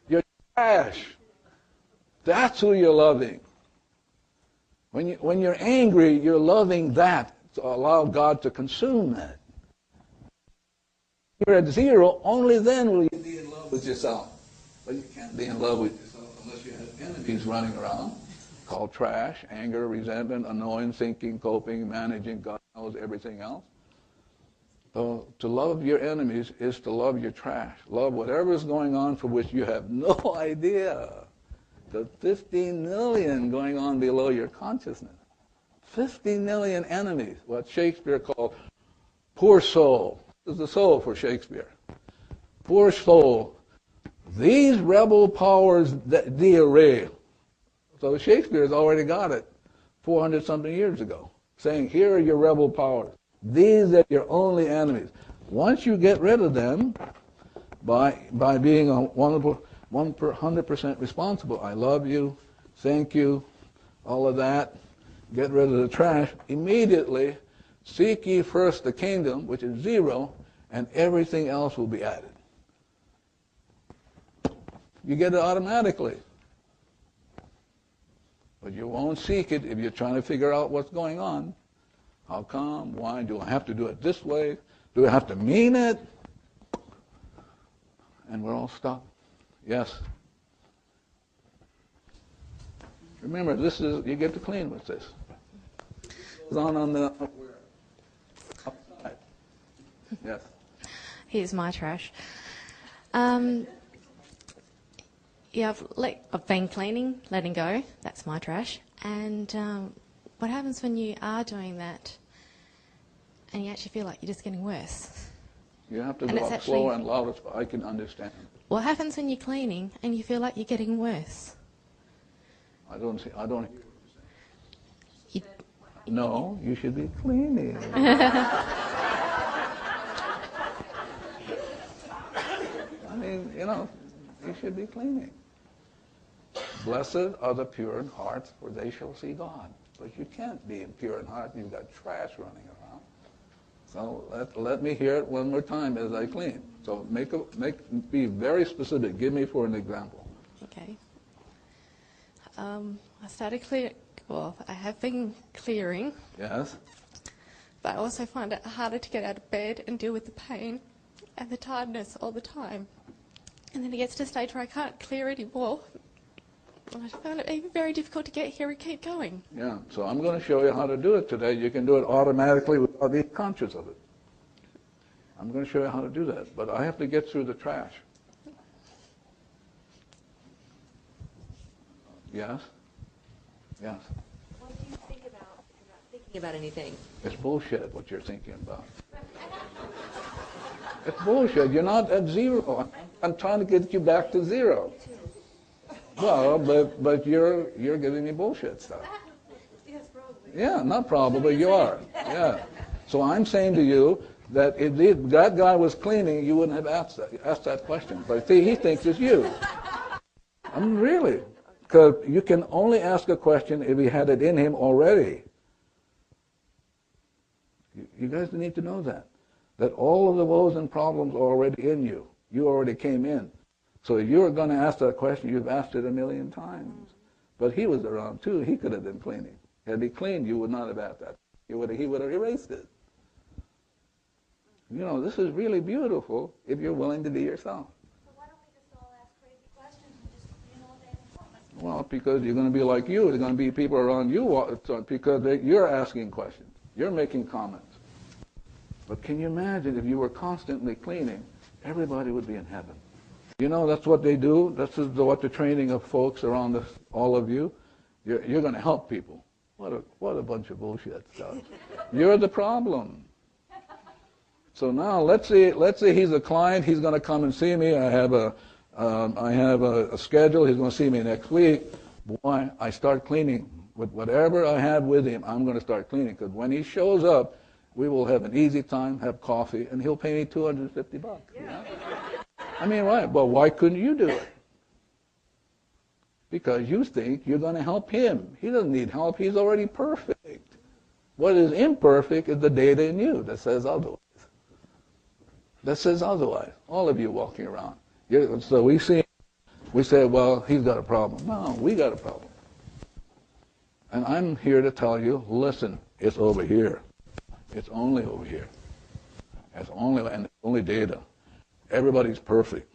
Your trash. That's who you're loving. When you're angry, you're loving that to allow God to consume that. You're at zero, only then will you be in love with yourself. But you can't be in love with yourself unless you have enemies running around called trash, anger, resentment, annoyance, thinking, coping, managing, God knows everything else. So to love your enemies is to love your trash. Love whatever is going on for which you have no idea. There's 15 million going on below your consciousness. 50 million enemies, what Shakespeare called poor soul. This is the soul for Shakespeare. Poor soul. These rebel powers that thee array. So Shakespeare's already got it 400-something years ago, saying, here are your rebel powers. These are your only enemies. Once you get rid of them, by being 100% responsible, I love you, thank you, all of that, get rid of the trash, immediately seek ye first the kingdom, which is 0, and everything else will be added. You get it automatically. But you won't seek it if you're trying to figure out what's going on. How come? Why? Do I have to do it this way? Do I have to mean it? And we're all stuck. Yes. Remember, this is, you get to clean with this. It's on the upside. Yes. Here's my trash. Yeah, I've been cleaning, letting go. That's my trash. And what happens when you are doing that and you actually feel like you're just getting worse? You have to go up slower and louder so I can understand. What happens when you're cleaning and you feel like you're getting worse? I don't hear what you're saying. No, you should be cleaning. I mean, you should be cleaning. Blessed are the pure in heart, for they shall see God. But you can't be pure in heart. You've got trash running around. So let me hear it one more time as I clean. So be very specific. Give me for an example. Okay. I started clearing. Well, I have been clearing. Yes. But I also find it harder to get out of bed and deal with the pain and the tiredness all the time. And then it gets to a stage where I can't clear anymore. And I found it even very difficult to get here and keep going. Yeah, so I'm going to show you how to do it today. You can do it automatically without being conscious of it. I'm going to show you how to do that, but I have to get through the trash. Yes? Yes. What do you think about if you're not thinking about anything? It's bullshit what you're thinking about. It's bullshit. You're not at 0. I'm trying to get you back to 0. Well, but you're giving me bullshit stuff. Yes, probably. Yeah, not probably, you are. Yeah. So I'm saying to you that if that guy was cleaning, you wouldn't have asked that question. But see, he thinks it's you. I mean, really. Because you can only ask a question if he had it in him already. You guys need to know that. That all of the woes and problems are already in you. You already came in. So if you were going to ask that question, you've asked it 1,000,000 times. But he was around too. He could have been cleaning. Had he cleaned, you would not have asked that. He would have erased it. This is really beautiful if you're willing to be yourself. So why don't we just all ask crazy questions and just all day and Well, because you're going to be like you. There's going to be people around you because you're asking questions. You're making comments. But can you imagine if you were constantly cleaning, everybody would be in heaven. That's what they do. This is what the training of folks around all of you. You're going to help people. What a bunch of bullshit stuff. You're the problem. So now let's say he's a client. He's going to come and see me. I have a schedule. He's going to see me next week. Boy, I start cleaning with whatever I have with him. I'm going to start cleaning because when he shows up, we will have an easy time, have coffee, and he'll pay me $250. Yeah. I mean, right? Well, why couldn't you do it? Because you think you're going to help him. He doesn't need help. He's already perfect. What is imperfect is the data in you that says otherwise. That says otherwise. All of you walking around. So we say, well, he's got a problem. No, we got a problem. And I'm here to tell you, listen, it's over here. It's only over here. It's only data. Everybody's perfect.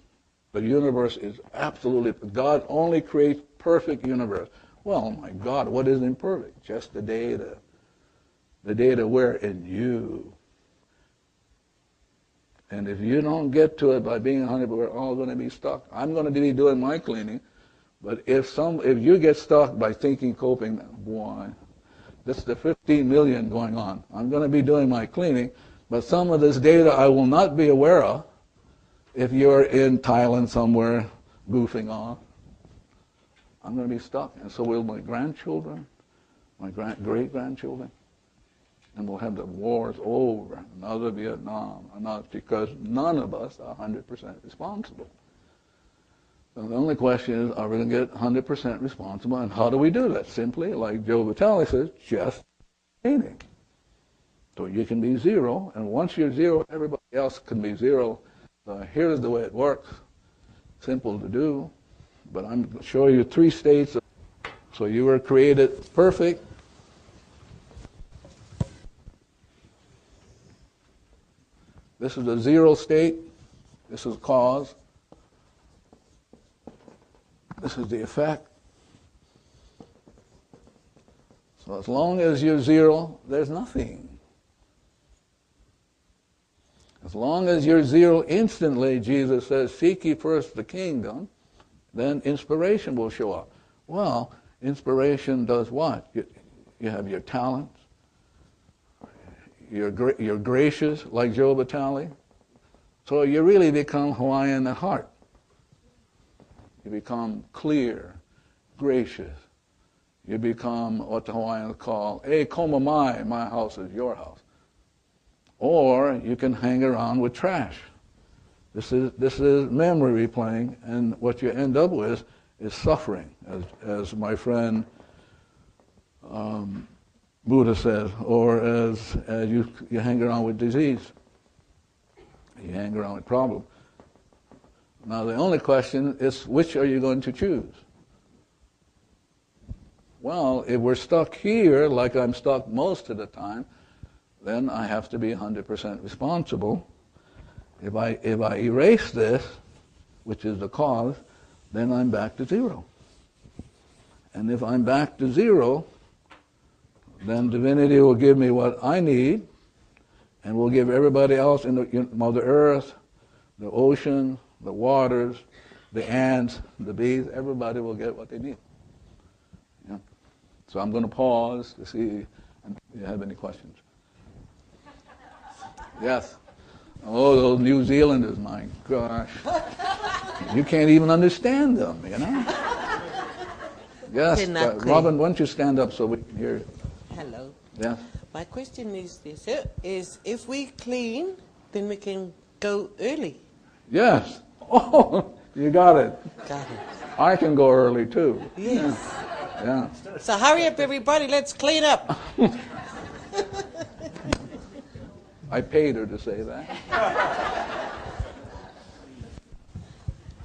The universe is absolutely, God only creates perfect universe. Well, my God, what is imperfect? Just the data. The data where? In you. And if you don't get to it by being 100%, we're all going to be stuck. I'm going to be doing my cleaning, But if you get stuck by thinking, coping, boy, this is the 15 million going on. I'm going to be doing my cleaning, but some of this data I will not be aware of if you're in Thailand somewhere goofing off. I'm going to be stuck, and so will my grandchildren, my great-grandchildren, and we'll have the wars over, another Vietnam, because none of us are 100% responsible. So the only question is, are we going to get 100% responsible, and how do we do that? Simply, like Joe Vitaly says, just cleaning. So you can be zero, and once you're zero, everybody else can be zero. So here's the way it works. Simple to do, but I'm going to show you 3 states. So you were created perfect. This is the zero state. This is cause. This is the effect. So as long as you're zero, there's nothing. As long as you're zero instantly, Jesus says, seek ye first the kingdom, then inspiration will show up. Well, inspiration does what? You have your talents. You're gracious, like Joe Vitaly. So you really become Hawaiian at heart. You become clear, gracious. You become what the Hawaiians call, e koma mai, my house is your house. Or you can hang around with trash. This is memory replaying, and what you end up with is suffering, as my friend Buddha says, or as you hang around with disease. You hang around with problem. Now the only question is, which are you going to choose? Well, if we're stuck here, like I'm stuck most of the time, then I have to be 100% responsible. If I erase this, which is the cause, then I'm back to zero. And if I'm back to zero, then divinity will give me what I need, and will give everybody else in Mother Earth, the ocean, the waters, the ants, the bees, everybody will get what they need. Yeah. So I'm going to pause to see if you have any questions. Yes. Oh, those New Zealanders, my gosh. You can't even understand them, you know? Yes. Robin, why don't you stand up so we can hear you? Hello. Yes. My question is this, is if we clean, then we can go early. Yes. Oh, you got it. Got it. I can go early too. Yes. Yeah. So hurry up, everybody. Let's clean up. I paid her to say that.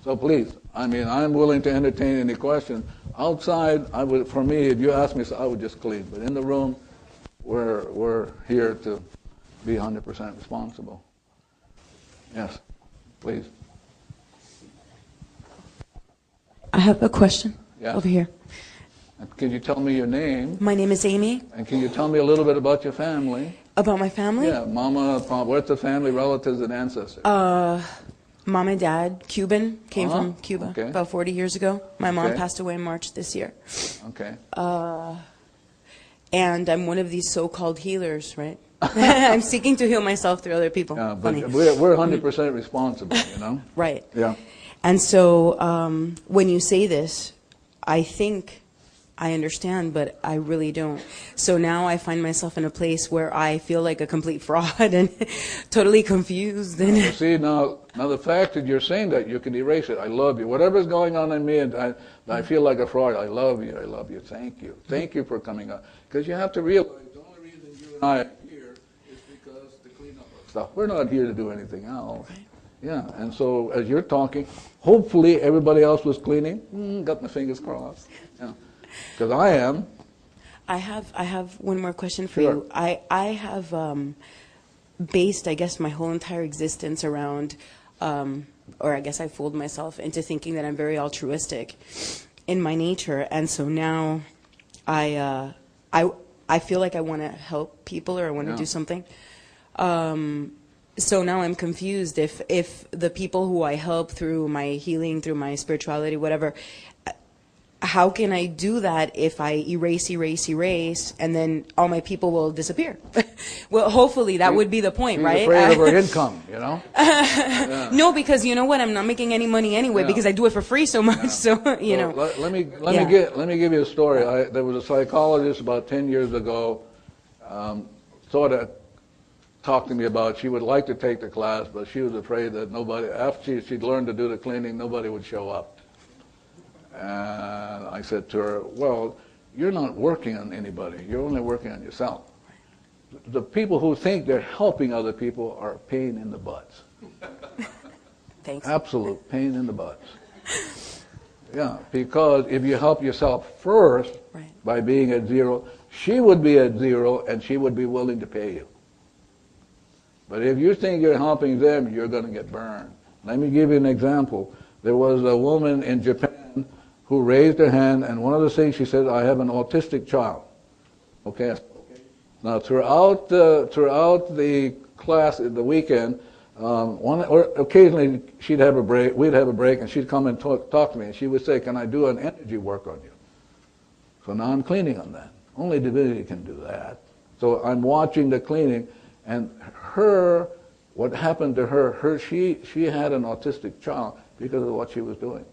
So please, I mean, I'm willing to entertain any question. Outside, for me, if you ask me, I would just clean. But in the room, we're here to be 100% responsible. Yes, please. I have a question over here. And can you tell me your name? My name is Amy. And can you tell me a little bit about your family? About my family? Yeah, Mama, Papa, what's the family, relatives, and ancestors? Mom and Dad, Cuban, came from Cuba about 40 years ago. My mom passed away in March this year. Okay. And I'm one of these so-called healers, right? I'm seeking to heal myself through other people. Yeah, but we're 100% responsible, you know? Right. Yeah. And so when you say this, I think I understand, but I really don't. So now I find myself in a place where I feel like a complete fraud and totally confused. And See, now the fact that you're saying that, you can erase it. I love you. Whatever's going on in me, and I feel like a fraud, I love you, I love you. Thank you. Thank you for coming up. Because you have to realize the only reason you and I are here is because to clean up our stuff. We're not here to do anything else. Right. Yeah, and so as you're talking, hopefully everybody else was cleaning. Got my fingers crossed. Yeah. Because I am. I have one more question for you. I have based, I guess, my whole entire existence around, or I guess I fooled myself into thinking that I'm very altruistic in my nature, and so now I feel like I want to help people or I want to do something. So now I'm confused if the people who I help through my healing, through my spirituality, whatever, how can I do that if I erase, and then all my people will disappear? Well, hopefully that would be the point, She's right? afraid of her income, you know? Yeah. No, because you know what? I'm not making any money anyway because I do it for free so much. So you know. Let me give you a story. There was a psychologist about 10 years ago, sort of talked to me about she would like to take the class, but she was afraid that nobody, after she'd learned to do the cleaning, nobody would show up. And I said to her, well, you're not working on anybody. You're only working on yourself. The people who think they're helping other people are a pain in the butts. Thanks. Absolute pain in the butts. Yeah, because if you help yourself first by being at zero, she would be at zero and she would be willing to pay you. But if you think you're helping them, you're going to get burned. Let me give you an example. There was a woman in Japan who raised her hand, and one of the things she said, I have an autistic child. Okay. Now throughout the class, the weekend, occasionally she'd have a break, we'd have a break, and she'd come and talk to me, and she would say, can I do an energy work on you? So now I'm cleaning on that. Only divinity can do that. So I'm watching the cleaning, and what happened to her, she had an autistic child because of what she was doing.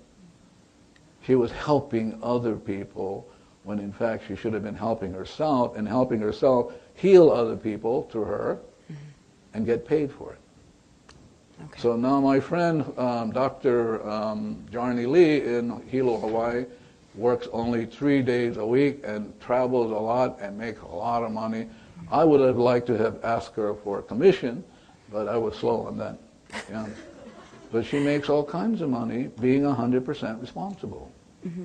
She was helping other people when in fact she should have been helping herself, and helping herself heal other people through her and get paid for it. Okay. So now my friend Dr. Jarni Lee in Hilo, Hawaii, works only 3 days a week and travels a lot and makes a lot of money. I would have liked to have asked her for a commission, but I was slow on that. Yeah. But she makes all kinds of money being 100% responsible. Mm-hmm.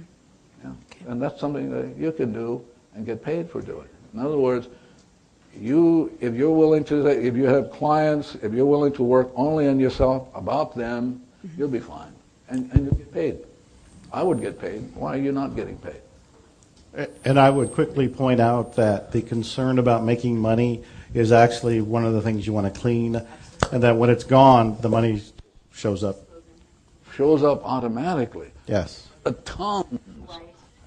Yeah. Okay. And that's something that you can do and get paid for doing. In other words, if you're willing to, if you have clients, if you're willing to work only on yourself, about them, you'll be fine. And you'll get paid. I would get paid. Why are you not getting paid? And I would quickly point out that the concern about making money is actually one of the things you want to clean, and that when it's gone, the money shows up. Shows up automatically. Yes. Tons.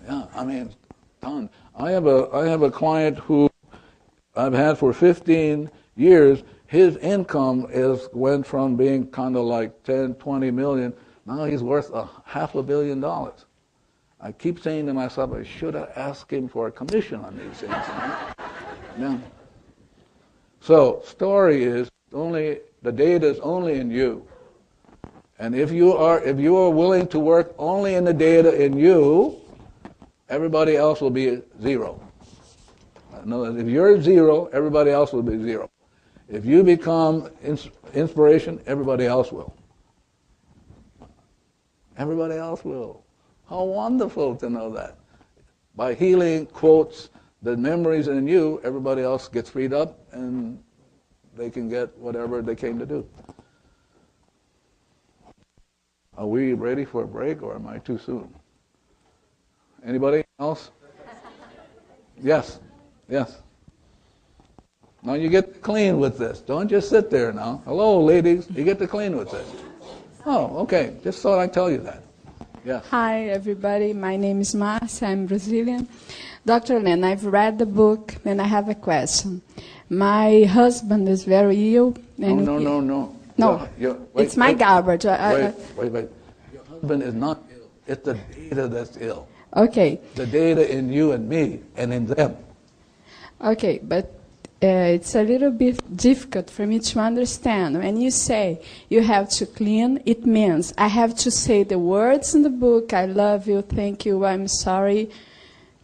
Yeah, I mean, tons. I have a client who I've had for 15 years. His income went from being kind of like 10, 20 million. Now he's worth $500 million. I keep saying to myself, I should have asked him for a commission on these things. Yeah. So, story is the data is only in you. And if you are willing to work only in the data in you, everybody else will be zero. If you're zero, everybody else will be zero. If you become inspiration, everybody else will. Everybody else will. How wonderful to know that. By healing quotes, the memories in you, everybody else gets freed up and they can get whatever they came to do. Are we ready for a break, or am I too soon? Anybody else? Yes. Yes. Now you get to clean with this. Don't just sit there now. Hello, ladies. You get to clean with this. Oh, okay. Just thought I'd tell you that. Yes. Hi, everybody. My name is Marcia. I'm Brazilian. Dr. Lin, I've read the book, and I have a question. My husband is very ill. And No. No, it's my garbage. Wait. Your husband is not ill. It's the data that's ill. Okay. The data in you and me and in them. Okay, but it's a little bit difficult for me to understand. When you say you have to clean, it means I have to say the words in the book, I love you, thank you, I'm sorry.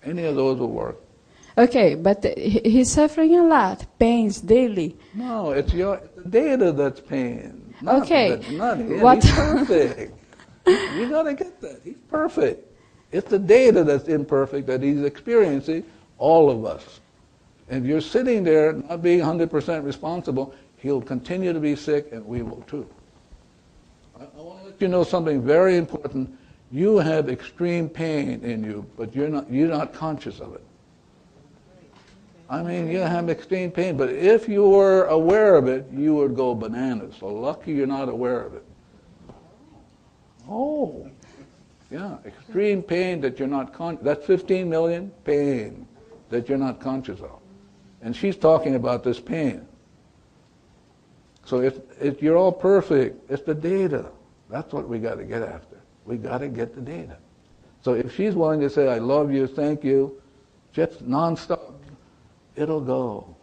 Any of those will work. Okay, but he's suffering a lot, pains daily. No, it's the data that's pain. Okay. Not him. He's perfect. You got to get that. He's perfect. It's the data that's imperfect that he's experiencing, all of us. And if you're sitting there not being 100% responsible, he'll continue to be sick, and we will too. I want to let you know something very important. You have extreme pain in you, but you're not conscious of it. I mean, you have extreme pain, but if you were aware of it, you would go bananas. So lucky you're not aware of it. Oh, Yeah, extreme pain that you're not that's 15 million pain that you're not conscious of. And she's talking about this pain. So if you're all perfect, it's the data. That's what we got to get after. We got to get the data. So if she's willing to say, I love you, thank you, just nonstop, it'll go.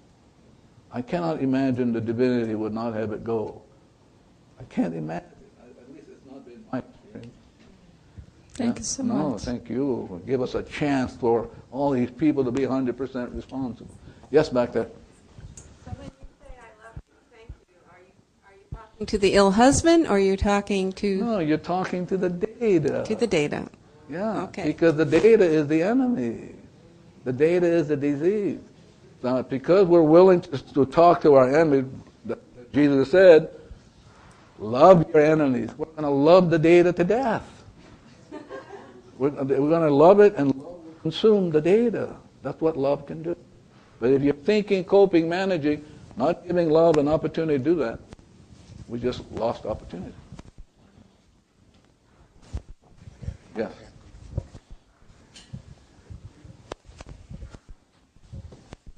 I cannot imagine the divinity would not have it go. I can't imagine. At least it's not been my experience. Thank you so much. No, thank you. Give us a chance for all these people to be 100% responsible. Yes, back there. So when you say I love you, thank you, are you talking to the ill husband, or are you talking to... No, you're talking to the data. To the data. Yeah, Okay. because the data is the enemy. The data is the disease. Now, because we're willing to talk to our enemy, Jesus said, love your enemies. We're going to love the data to death. We're going to love it and consume the data. That's what love can do. But if you're thinking, coping, managing, not giving love an opportunity to do that, we just lost opportunity. Yes.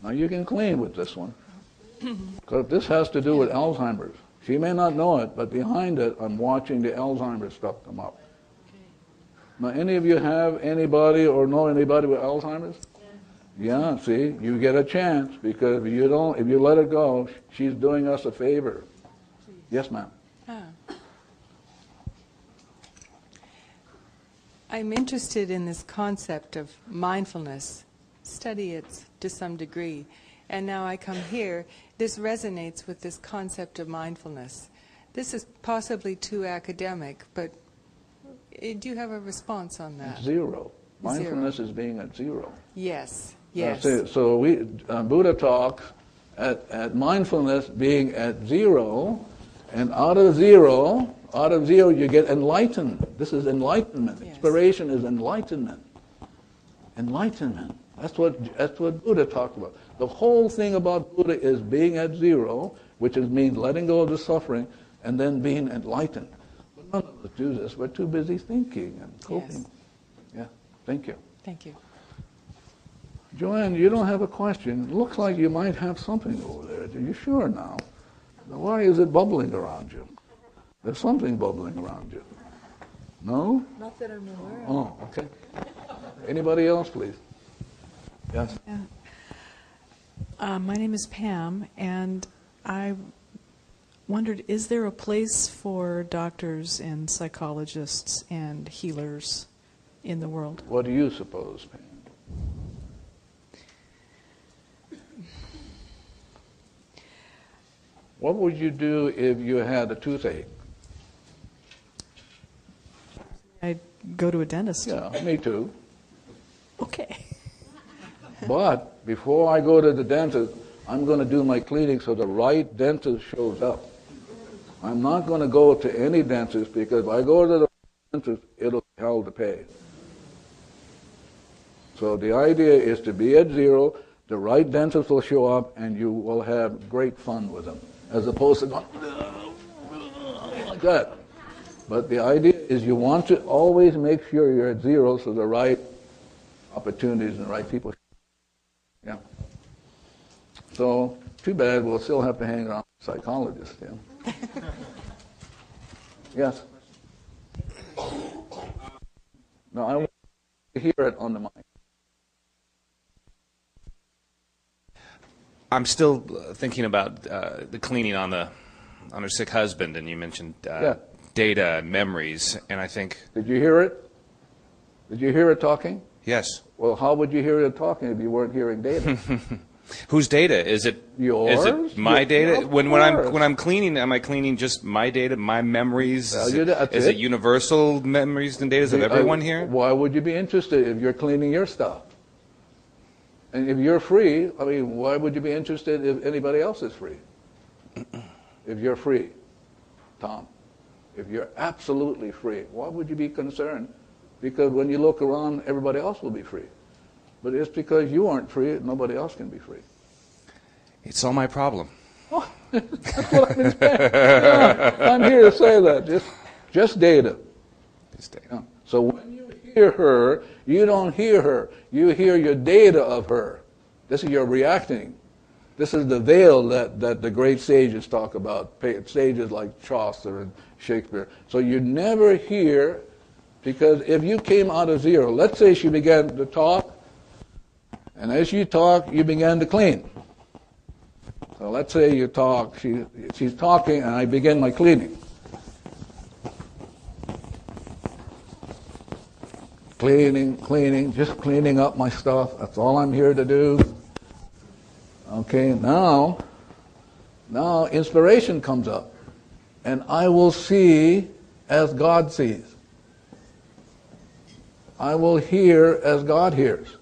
Now you can clean with this one, because this has to do with Alzheimer's. She may not know it, but behind it, I'm watching the Alzheimer's stuff come up. Now, any of you have anybody or know anybody with Alzheimer's? Yeah, see, you get a chance, because if you let it go, she's doing us a favor. Yes, ma'am. I'm interested in this concept of mindfulness. Study it to some degree. And now I come here, this resonates with this concept of mindfulness. This is possibly too academic, but do you have a response on that? Zero. Mindfulness is being at zero. Yes, yes. So Buddha talks at mindfulness being at zero, and out of zero you get enlightened. This is enlightenment. Yes. Inspiration is enlightenment. Enlightenment. That's what Buddha talked about. The whole thing about Buddha is being at zero, which means letting go of the suffering, and then being enlightened. But none of us do this. We're too busy thinking and coping. Yes. Yeah. Thank you. Thank you. Joanne, you don't have a question. Looks like you might have something over there. Are you sure now? Why is it bubbling around you? There's something bubbling around you. No? Not that I'm aware of. Oh, okay. Anybody else, please? Yes. Yeah. My name is Pam, and I wondered, is there a place for doctors and psychologists and healers in the world? What do you suppose, Pam? What would you do if you had a toothache? I'd go to a dentist. Yeah, me too. Okay. But before I go to the dentist, I'm going to do my cleaning so the right dentist shows up. I'm not going to go to any dentist, because if I go to the dentist, it'll be hell to pay. So the idea is to be at zero, the right dentist will show up, and you will have great fun with them, as opposed to going like that. But the idea is you want to always make sure you're at zero, so the right opportunities and the right people. Yeah. So, too bad, we'll still have to hang around with psychologists. Yeah. Yes? No, I want to hear it on the mic. I'm still thinking about the cleaning on her sick husband, and you mentioned data and memories, and I think... Did you hear it? Did you hear it talking? Yes. Well, how would you hear it talking if you weren't hearing data? Whose data? Is it yours? Is it my data? When I'm cleaning, am I cleaning just my data, my memories? Is it universal memories and data of everyone here? Why would you be interested if you're cleaning your stuff? And if you're free, I mean, why would you be interested if anybody else is free? If you're free, Tom, if you're absolutely free, why would you be concerned? Because when you look around, everybody else will be free. But it's because you aren't free, nobody else can be free. It's all my problem. Oh, that's what I've been saying. Yeah, I'm here to say that. Just data. Just data. Yeah. So when you hear her, you don't hear her. You hear your data of her. This is your reacting. This is the veil that the great sages talk about, sages like Chaucer and Shakespeare. So you never hear, because if you came out of zero, let's say she began to talk, and as you talk, you began to clean. So let's say you talk, she's talking, and I begin my cleaning. Cleaning, just cleaning up my stuff. That's all I'm here to do. Okay, now inspiration comes up, and I will see as God sees. I will hear as God hears.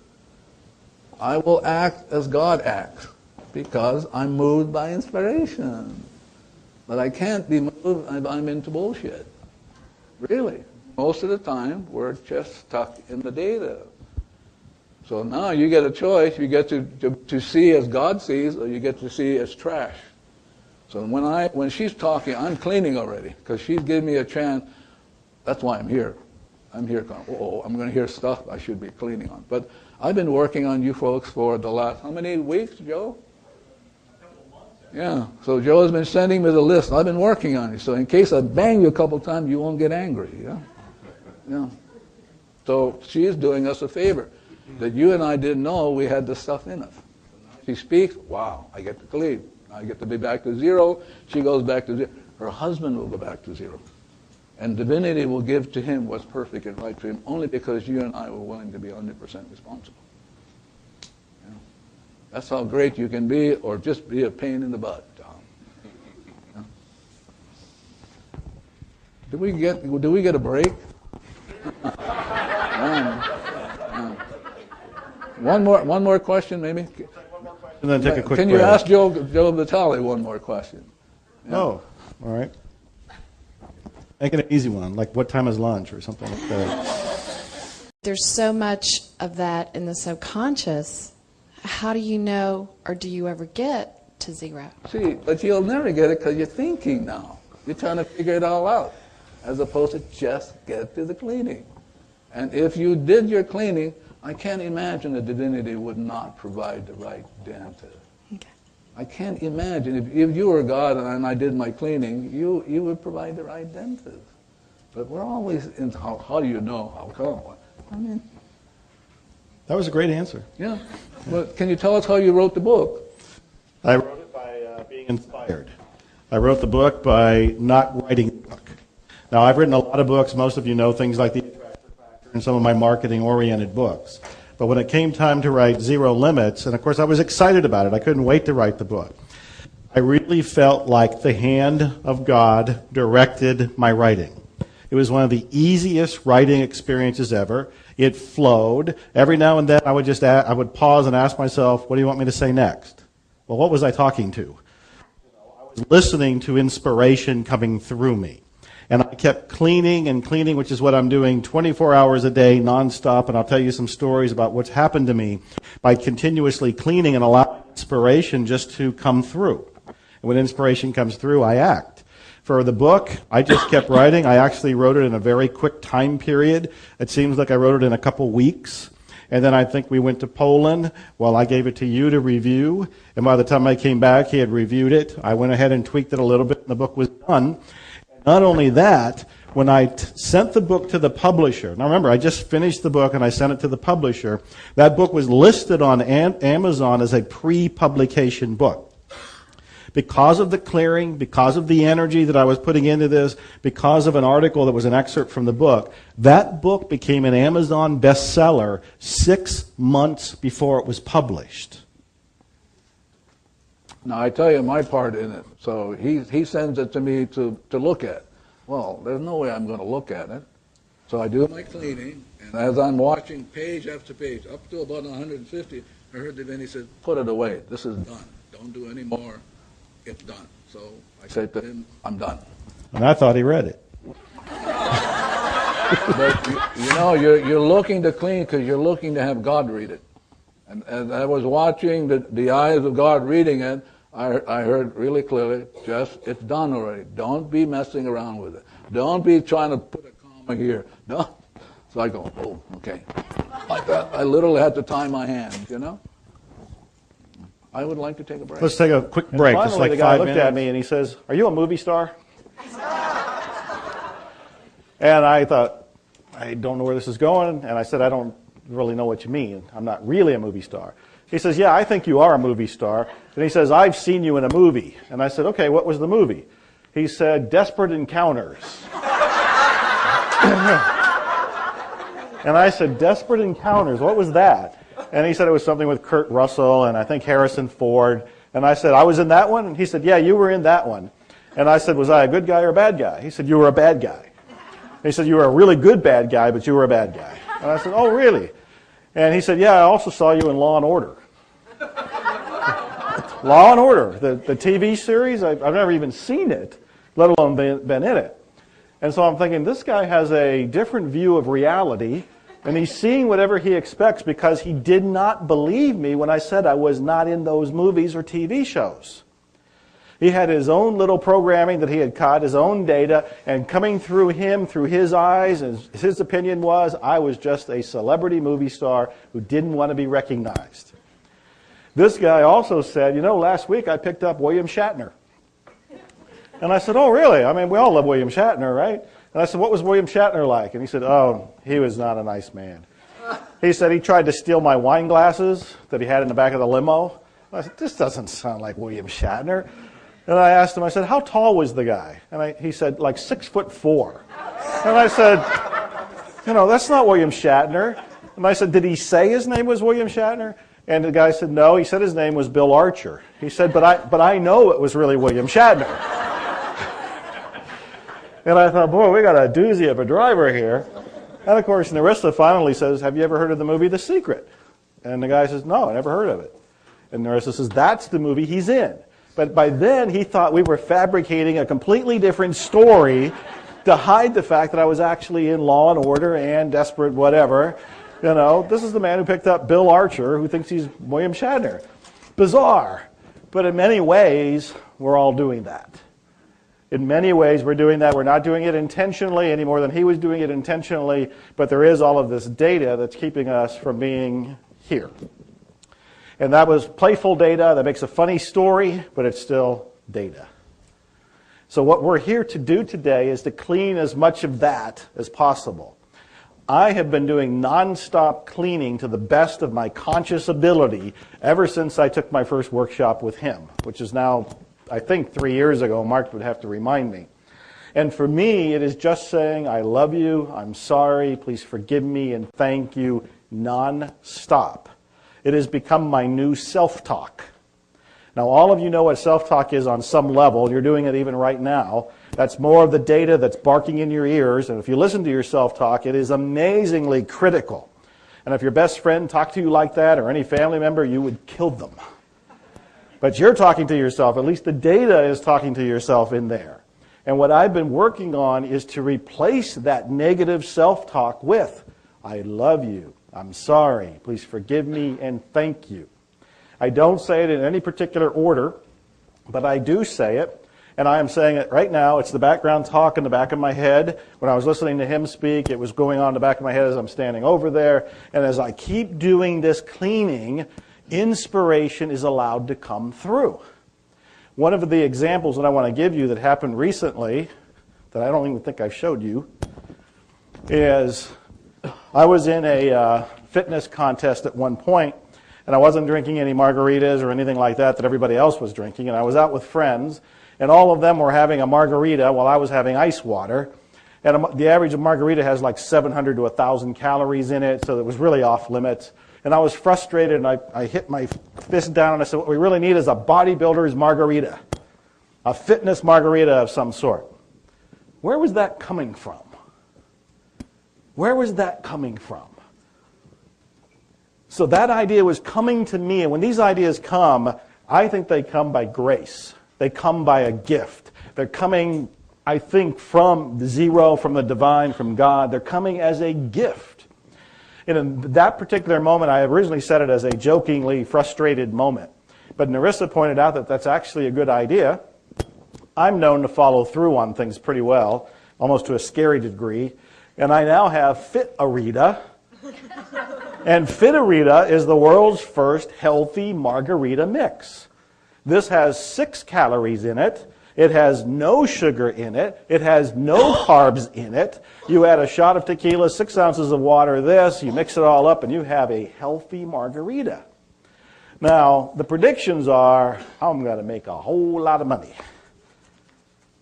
I will act as God acts, because I'm moved by inspiration. But I can't be moved, I'm into bullshit. Really. Most of the time, we're just stuck in the data. So now you get a choice. You get to see as God sees, or you get to see as trash. So when she's talking, I'm cleaning already, because she's giving me a chance. That's why I'm here. I'm here going, I'm going to hear stuff I should be cleaning on. But I've been working on you folks for the last, how many weeks, Joe? Yeah. So Joe has been sending me the list. I've been working on it. So in case I bang you a couple times, you won't get angry. Yeah. Yeah. So she is doing us a favor that you and I didn't know we had this stuff in us. She speaks, wow, I get to clean. I get to be back to zero. She goes back to zero. Her husband will go back to zero. And divinity will give to him what's perfect and right to him, only because you and I were willing to be 100% responsible. Yeah. That's how great you can be, or just be a pain in the butt, Tom. Yeah. Do we get a break? One more question, maybe. And then take a quick Can you break. ask Joe Vitaly one more question? Yeah. Oh, all right. Make it an easy one, like what time is lunch or something like that. There's so much of that in the subconscious. How do you know, or do you ever get to zero? See, but you'll never get it because you're thinking now. You're trying to figure it all out, as opposed to just get to the cleaning. And if you did your cleaning, I can't imagine that divinity would not provide the right dentist. Okay. I can't imagine. If you were God and I did my cleaning, you would provide the right dentist. But we're always in, how do you know? How come? I mean... That was a great answer. Yeah. Well, can you tell us how you wrote the book? I wrote it by being inspired. I wrote the book by not writing the book. Now, I've written a lot of books. Most of you know things like The Attractor Factor and some of my marketing-oriented books. But when it came time to write Zero Limits, and of course I was excited about it. I couldn't wait to write the book. I really felt like the hand of God directed my writing. It was one of the easiest writing experiences ever. It flowed. Every now and then I would pause and ask myself, what do you want me to say next? Well, what was I talking to? I was listening to inspiration coming through me. And I kept cleaning and cleaning, which is what I'm doing 24 hours a day, nonstop. And I'll tell you some stories about what's happened to me by continuously cleaning and allowing inspiration just to come through. And when inspiration comes through, I act. For the book, I just kept writing. I actually wrote it in a very quick time period. It seems like I wrote it in a couple weeks. And then I think we went to Poland. Well, I gave it to you to review. And by the time I came back, he had reviewed it. I went ahead and tweaked it a little bit, and the book was done. Not only that, when I sent the book to the publisher, now remember, I just finished the book and I sent it to the publisher, that book was listed on Amazon as a pre-publication book. Because of the clearing, because of the energy that I was putting into this, because of an article that was an excerpt from the book, that book became an Amazon bestseller 6 months before it was published. Now, I tell you my part in it. So he sends it to me to look at. Well, there's no way I'm going to look at it. So I do my cleaning, and as I'm watching page after page, up to about 150, I heard Divinity said, put it away. This is done. Don't do any more. It's done. So I said to him, I'm done. And I thought he read it. But you know, you're looking to clean because you're looking to have God read it. And as I was watching the eyes of God reading it, I heard really clearly, it's done already. Don't be messing around with it. Don't be trying to put a comma here. Don't. So I go, oh, okay. Like that. I literally had to tie my hands, you know? I would like to take a break. Let's take a quick break. And Just finally, like the guy 5 looked minutes. at me and he says, "Are you a movie star?" And I thought, I don't know where this is going. And I said, I don't really know what you mean. I'm not really a movie star. He says, yeah, I think you are a movie star. And he says, I've seen you in a movie. And I said, okay, what was the movie? He said, Desperate Encounters. And I said, Desperate Encounters, what was that? And he said it was something with Kurt Russell and I think Harrison Ford. And I said, I was in that one? And he said, yeah, you were in that one. And I said, was I a good guy or a bad guy? He said, you were a bad guy. He said, you were a really good bad guy, but you were a bad guy. And I said, oh, really? And he said, yeah, I also saw you in Law and Order. Law and Order, the TV series, I've never even seen it, let alone been in it. And so I'm thinking, this guy has a different view of reality, and he's seeing whatever he expects because he did not believe me when I said I was not in those movies or TV shows. He had his own little programming that he had caught, his own data, and coming through him, through his eyes, and his opinion was, I was just a celebrity movie star who didn't want to be recognized. This guy also said, you know, last week I picked up William Shatner. And I said, oh, really? I mean, we all love William Shatner, right? And I said, what was William Shatner like? And he said, oh, he was not a nice man. He said he tried to steal my wine glasses that he had in the back of the limo. I said, this doesn't sound like William Shatner. And I asked him, I said, how tall was the guy? And he said, like 6'4". And I said, you know, that's not William Shatner. And I said, did he say his name was William Shatner? And the guy said, no, he said his name was Bill Archer. He said, but I know it was really William Shatner. And I thought, boy, we got a doozy of a driver here. And of course, Narissa finally says, have you ever heard of the movie The Secret? And the guy says, no, I never heard of it. And Narissa says, that's the movie he's in. But by then, he thought we were fabricating a completely different story to hide the fact that I was actually in Law and Order and Desperate whatever. You know, this is the man who picked up Bill Archer, who thinks he's William Shatner. Bizarre. But in many ways, we're all doing that. In many ways, we're doing that. We're not doing it intentionally any more than he was doing it intentionally, but there is all of this data that's keeping us from being here. And that was playful data that makes a funny story, but it's still data. So what we're here to do today is to clean as much of that as possible. I have been doing nonstop cleaning to the best of my conscious ability ever since I took my first workshop with him, which is now, I think, 3 years ago. Mark would have to remind me. And for me, it is just saying, I love you, I'm sorry, please forgive me, and thank you, nonstop. It has become my new self-talk. Now, all of you know what self-talk is on some level. You're doing it even right now. That's more of the data that's barking in your ears. And if you listen to your self-talk, it is amazingly critical. And if your best friend talked to you like that, or any family member, you would kill them. But you're talking to yourself. At least the data is talking to yourself in there. And what I've been working on is to replace that negative self-talk with, I love you, I'm sorry, please forgive me, and thank you. I don't say it in any particular order, but I do say it, and I am saying it right now. It's the background talk in the back of my head. When I was listening to him speak, it was going on in the back of my head as I'm standing over there. And as I keep doing this cleaning, inspiration is allowed to come through. One of the examples that I want to give you that happened recently, that I don't even think I showed you, is I was in a fitness contest at one point, and I wasn't drinking any margaritas or anything like that everybody else was drinking, and I was out with friends, and all of them were having a margarita while I was having ice water, and the average of margarita has like 700 to 1,000 calories in it, so it was really off limits, and I was frustrated, and I hit my fist down, and I said, what we really need is a bodybuilder's margarita, a fitness margarita of some sort. Where was that coming from? Where was that coming from? So that idea was coming to me, and when these ideas come, I think they come by grace. They come by a gift. They're coming, I think, from the zero, from the divine, from God. They're coming as a gift. And in that particular moment, I originally said it as a jokingly frustrated moment. But Narissa pointed out that that's actually a good idea. I'm known to follow through on things pretty well, almost to a scary degree. And I now have Fit-A-Rita. And Fit-A-Rita is the world's first healthy margarita mix. This has 6 calories in it. It has no sugar in it. It has no carbs in it. You add a shot of tequila, 6 ounces of water, this, you mix it all up, and you have a healthy margarita. Now, the predictions are, I'm going to make a whole lot of money.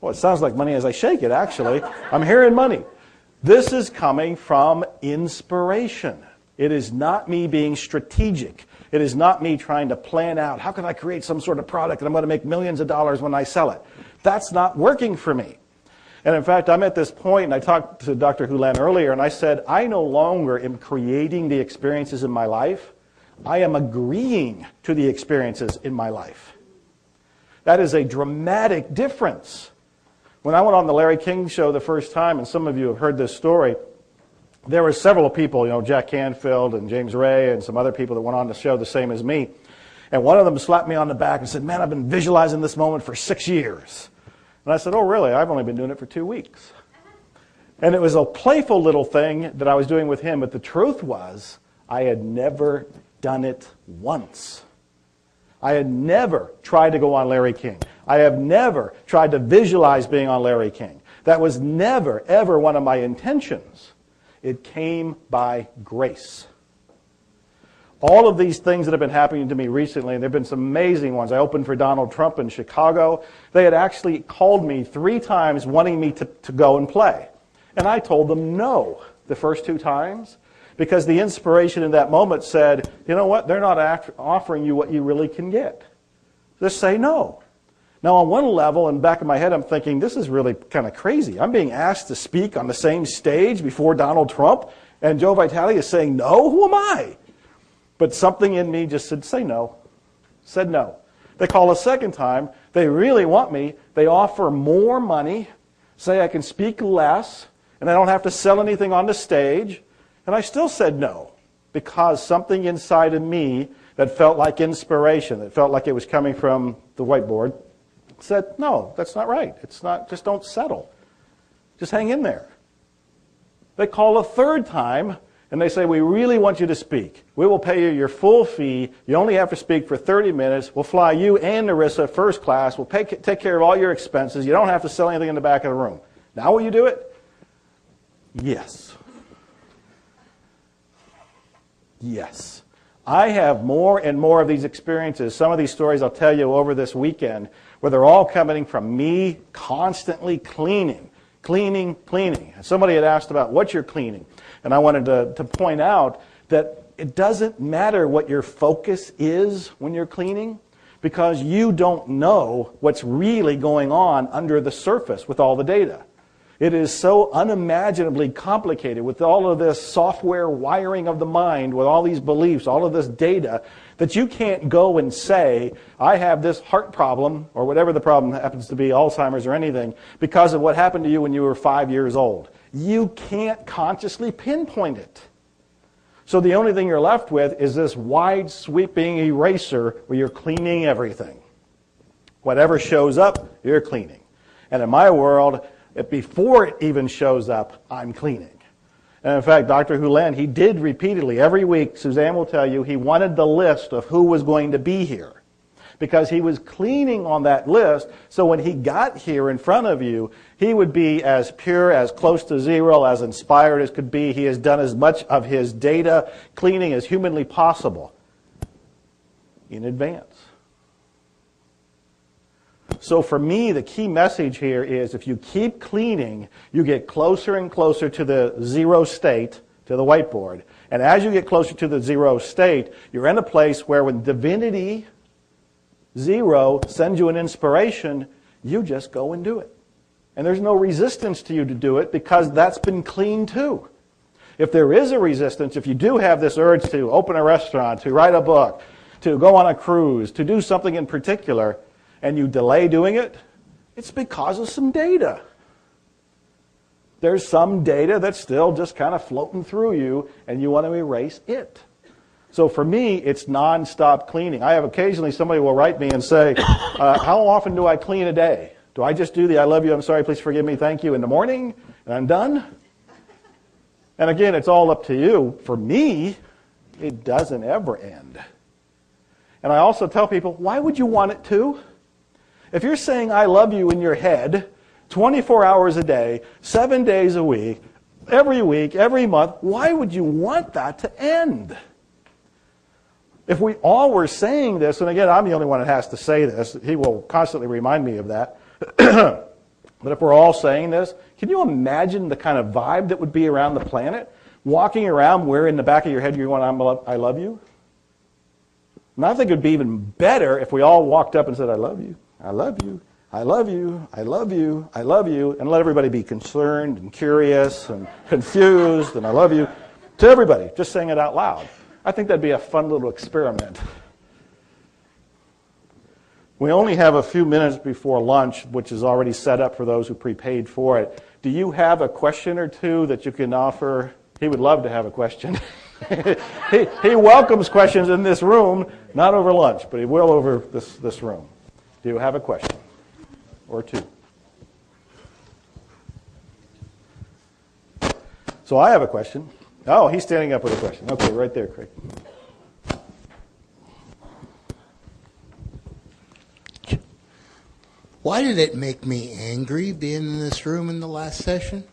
Well, it sounds like money as I shake it, actually. I'm hearing money. This is coming from inspiration. It is not me being strategic. It is not me trying to plan out, how can I create some sort of product and I'm going to make millions of dollars when I sell it. That's not working for me. And in fact, I'm at this point, and I talked to Dr. Hyu Lin earlier, and I said, I no longer am creating the experiences in my life. I am agreeing to the experiences in my life. That is a dramatic difference. When I went on the Larry King show the first time, and some of you have heard this story, there were several people, Jack Canfield and James Ray and some other people that went on the show the same as me. And one of them slapped me on the back and said, man, I've been visualizing this moment for 6 years. And I said, oh, really? I've only been doing it for 2 weeks. And it was a playful little thing that I was doing with him, but the truth was I had never done it once. I had never tried to go on Larry King. I have never tried to visualize being on Larry King. That was never, ever one of my intentions. It came by grace. All of these things that have been happening to me recently, and there have been some amazing ones. I opened for Donald Trump in Chicago. They had actually called me 3 times wanting me to go and play. And I told them no the first 2 times because the inspiration in that moment said, you know what, they're not offering you what you really can get. Just say no. Now on one level, in the back of my head, I'm thinking, this is really kind of crazy. I'm being asked to speak on the same stage before Donald Trump, and Joe Vitale is saying no? Who am I? But something in me just said, say no. Said no. They call a second time. They really want me. They offer more money, say I can speak less, and I don't have to sell anything on the stage. And I still said no, because something inside of me that felt like inspiration, that felt like it was coming from the whiteboard, said, no, that's not right. It's not, just don't settle. Just hang in there. They call a third time, and they say, we really want you to speak. We will pay you your full fee. You only have to speak for 30 minutes. We'll fly you and Narissa first class. We'll take care of all your expenses. You don't have to sell anything in the back of the room. Now will you do it? Yes. Yes. I have more and more of these experiences. Some of these stories I'll tell you over this weekend, where they're all coming from me constantly cleaning. And somebody had asked about what you're cleaning. And I wanted to point out that it doesn't matter what your focus is when you're cleaning, because you don't know what's really going on under the surface with all the data. It is so unimaginably complicated with all of this software wiring of the mind, with all these beliefs, all of this data, that you can't go and say, I have this heart problem, or whatever the problem happens to be, Alzheimer's or anything, because of what happened to you when you were 5 years old. You can't consciously pinpoint it. So the only thing you're left with is this wide sweeping eraser where you're cleaning everything. Whatever shows up, you're cleaning. And in my world, before it even shows up, I'm cleaning. And in fact, Dr. Hyu Lin, he did repeatedly, every week, Suzanne will tell you, he wanted the list of who was going to be here. Because he was cleaning on that list, so when he got here in front of you, he would be as pure, as close to zero, as inspired as could be. He has done as much of his data cleaning as humanly possible in advance. So for me, the key message here is if you keep cleaning, you get closer and closer to the zero state, to the whiteboard. And as you get closer to the zero state, you're in a place where when divinity, zero, sends you an inspiration, you just go and do it. And there's no resistance to you to do it because that's been cleaned too. If there is a resistance, if you do have this urge to open a restaurant, to write a book, to go on a cruise, to do something in particular, and you delay doing it, it's because of some data. There's some data that's still just kind of floating through you, and you want to erase it. So for me, it's non-stop cleaning. I have occasionally somebody will write me and say, how often do I clean a day? Do I just do the I love you, I'm sorry, please forgive me, thank you in the morning, and I'm done? And again, it's all up to you. For me, it doesn't ever end. And I also tell people, why would you want it to? If you're saying I love you in your head 24 hours a day, 7 days a week, every month, why would you want that to end? If we all were saying this, and again, I'm the only one that has to say this. He will constantly remind me of that. But if we're all saying this, can you imagine the kind of vibe that would be around the planet? Walking around where in the back of your head you're going, I love you? And I think it would be even better if we all walked up and said, I love you, I love you, I love you, I love you, I love you, and let everybody be concerned and curious and confused, and I love you, to everybody, just saying it out loud. I think that'd be a fun little experiment. We only have a few minutes before lunch, which is already set up for those who prepaid for it. Do you have a question or two that you can offer? He would love to have a question. he welcomes questions in this room, not over lunch, but he will over this room. Do you have a question or two? So I have a question. Oh, he's standing up with a question. Okay, right there, Craig. Why did it make me angry being in this room in the last session?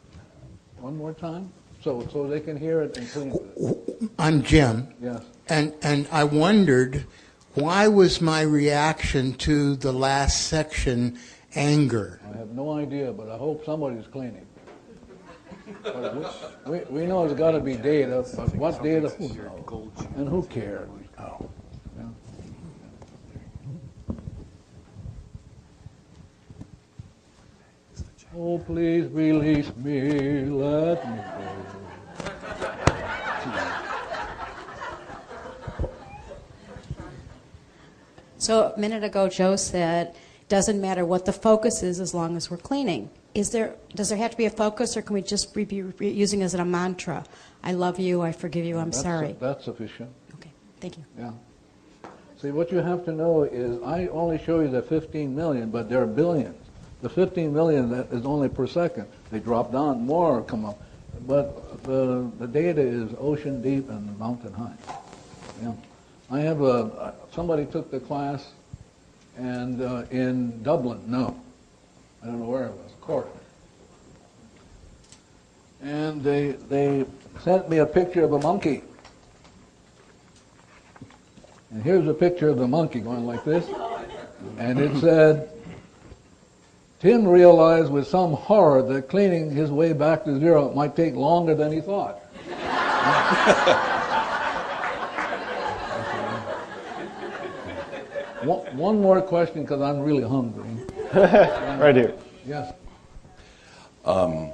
One more time, so they can hear it and clean it. I'm Jim. Yes. And I wondered, why was my reaction to the last section anger? I have no idea, but I hope somebody's cleaning. We know there's got to be data, but what data? Who knows? And who cares? Oh. Yeah. Oh, please release me, let me go. So a minute ago, Joe said, doesn't matter what the focus is as long as we're cleaning. Does there have to be a focus, or can we just be using it as a mantra? I love you, I forgive you, I'm sorry. That's sufficient. Okay, thank you. Yeah. See, what you have to know is I only show you the 15 million, but there are billions. The 15 million that is only per second. They drop down, more come up. But the data is ocean deep and mountain high. Yeah. I have somebody took the class, and in Dublin, no. I don't know where it was, Cork. And they sent me a picture of a monkey. And here's a picture of the monkey going like this. And it said, Tim realized with some horror that cleaning his way back to zero might take longer than he thought. One more question, because I'm really hungry. Right here. Yes. I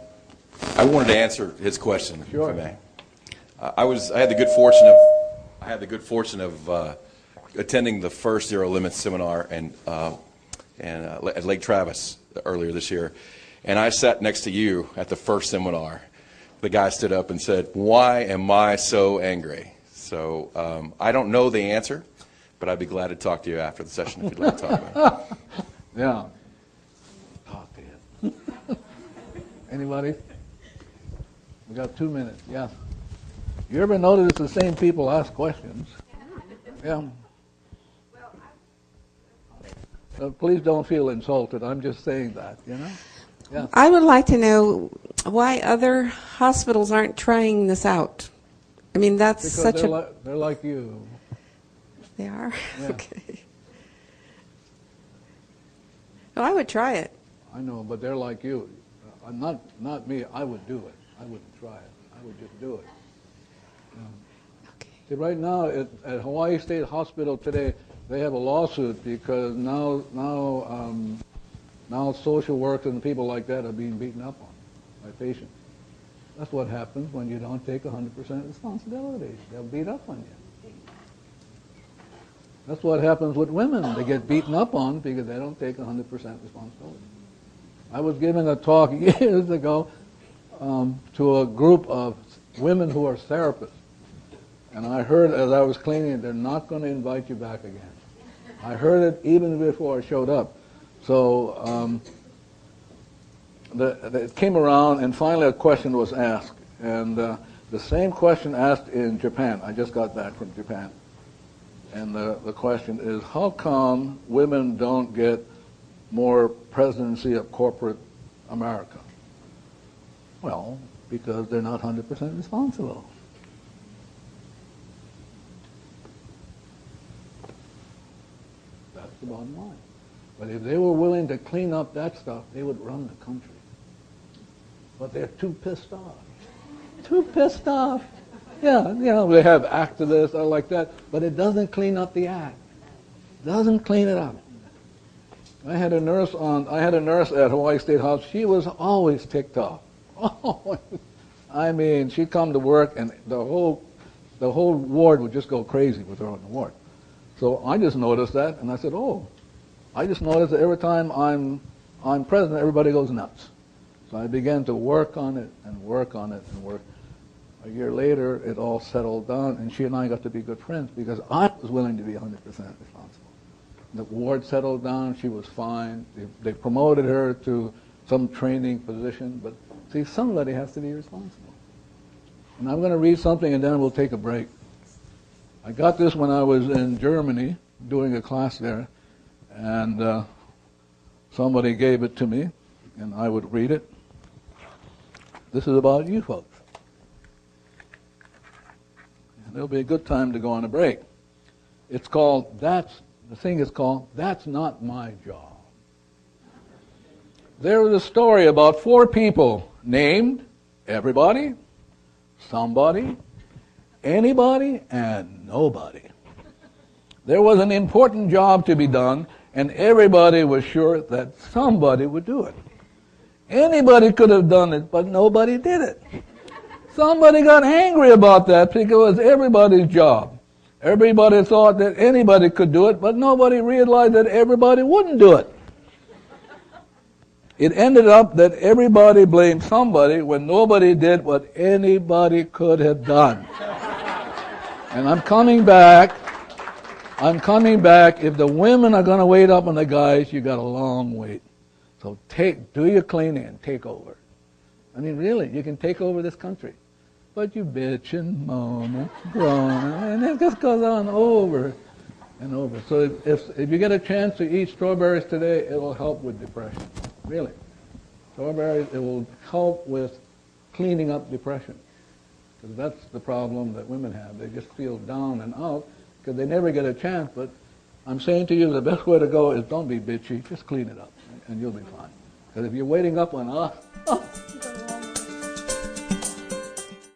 wanted to answer his question, sure. if I may. I had the good fortune of attending the first Zero Limits seminar at Lake Travis earlier this year, and I sat next to you at the first seminar. The guy stood up and said, "Why am I so angry?" So I don't know the answer, but I'd be glad to talk to you after the session if you'd like to talk about it. Yeah. Talk to you. Anybody? We got 2 minutes. Yeah. You ever notice the same people ask questions? Yeah. Please don't feel insulted. I'm just saying that, you know? Yeah. I would like to know why other hospitals aren't trying this out. I mean, that's because such a... they're like you. They are? Yeah. Okay. Well, I would try it. I know, but they're like you. Not me. I would do it. I wouldn't try it. I would just do it. Okay. See, right now at Hawaii State Hospital today, they have a lawsuit because now social workers and people like that are being beaten up on by patients. That's what happens when you don't take 100% responsibility. They'll beat up on you. That's what happens with women. They get beaten up on because they don't take 100% responsibility. I was giving a talk years ago to a group of women who are therapists. And I heard as I was cleaning, they're not going to invite you back again. I heard it even before I showed up. So it came around, and finally a question was asked. And The same question asked in Japan. I just got back from Japan. And the question is, how come women don't get more presidency of corporate America? Well, because they're not 100% responsible. That's the bottom line. But if they were willing to clean up that stuff, they would run the country. But they're too pissed off. Too pissed off. Yeah, they have activists or like that, but it doesn't clean up the act. Doesn't clean it up. I had a nurse at Hawaii State Hospital. She was always ticked off. Oh, I mean, she'd come to work and the whole ward would just go crazy with her on the ward. So I just noticed that, and I said, I just noticed that every time I'm present, everybody goes nuts. So I began to work on it and work on it and work. A year later, it all settled down, and she and I got to be good friends because I was willing to be 100% responsible. The ward settled down. She was fine. They promoted her to some training position, but see, somebody has to be responsible. And I'm going to read something, and then we'll take a break. I got this when I was in Germany doing a class there, and somebody gave it to me, and I would read it. This is about you folks. And it'll be a good time to go on a break. It's called, the thing is called, That's Not My Job. There was a story about 4 people named everybody, somebody, anybody, and nobody. There was an important job to be done, and everybody was sure that somebody would do it. Anybody could have done it, but nobody did it. Somebody got angry about that because it was everybody's job. Everybody thought that anybody could do it, but nobody realized that everybody wouldn't do it. It ended up that everybody blamed somebody when nobody did what anybody could have done. And I'm coming back. If the women are going to wait up on the guys, you got a long wait. So do your cleaning and take over. I mean, really, you can take over this country. But you bitch and moan and groan, and it just goes on over and over. So if you get a chance to eat strawberries today, it will help with depression. Really. Strawberries, it will help with cleaning up depression. Because that's the problem that women have. They just feel down and out because they never get a chance. But I'm saying to you, the best way to go is don't be bitchy. Just clean it up, and you'll be fine. Because if you're waiting up on us,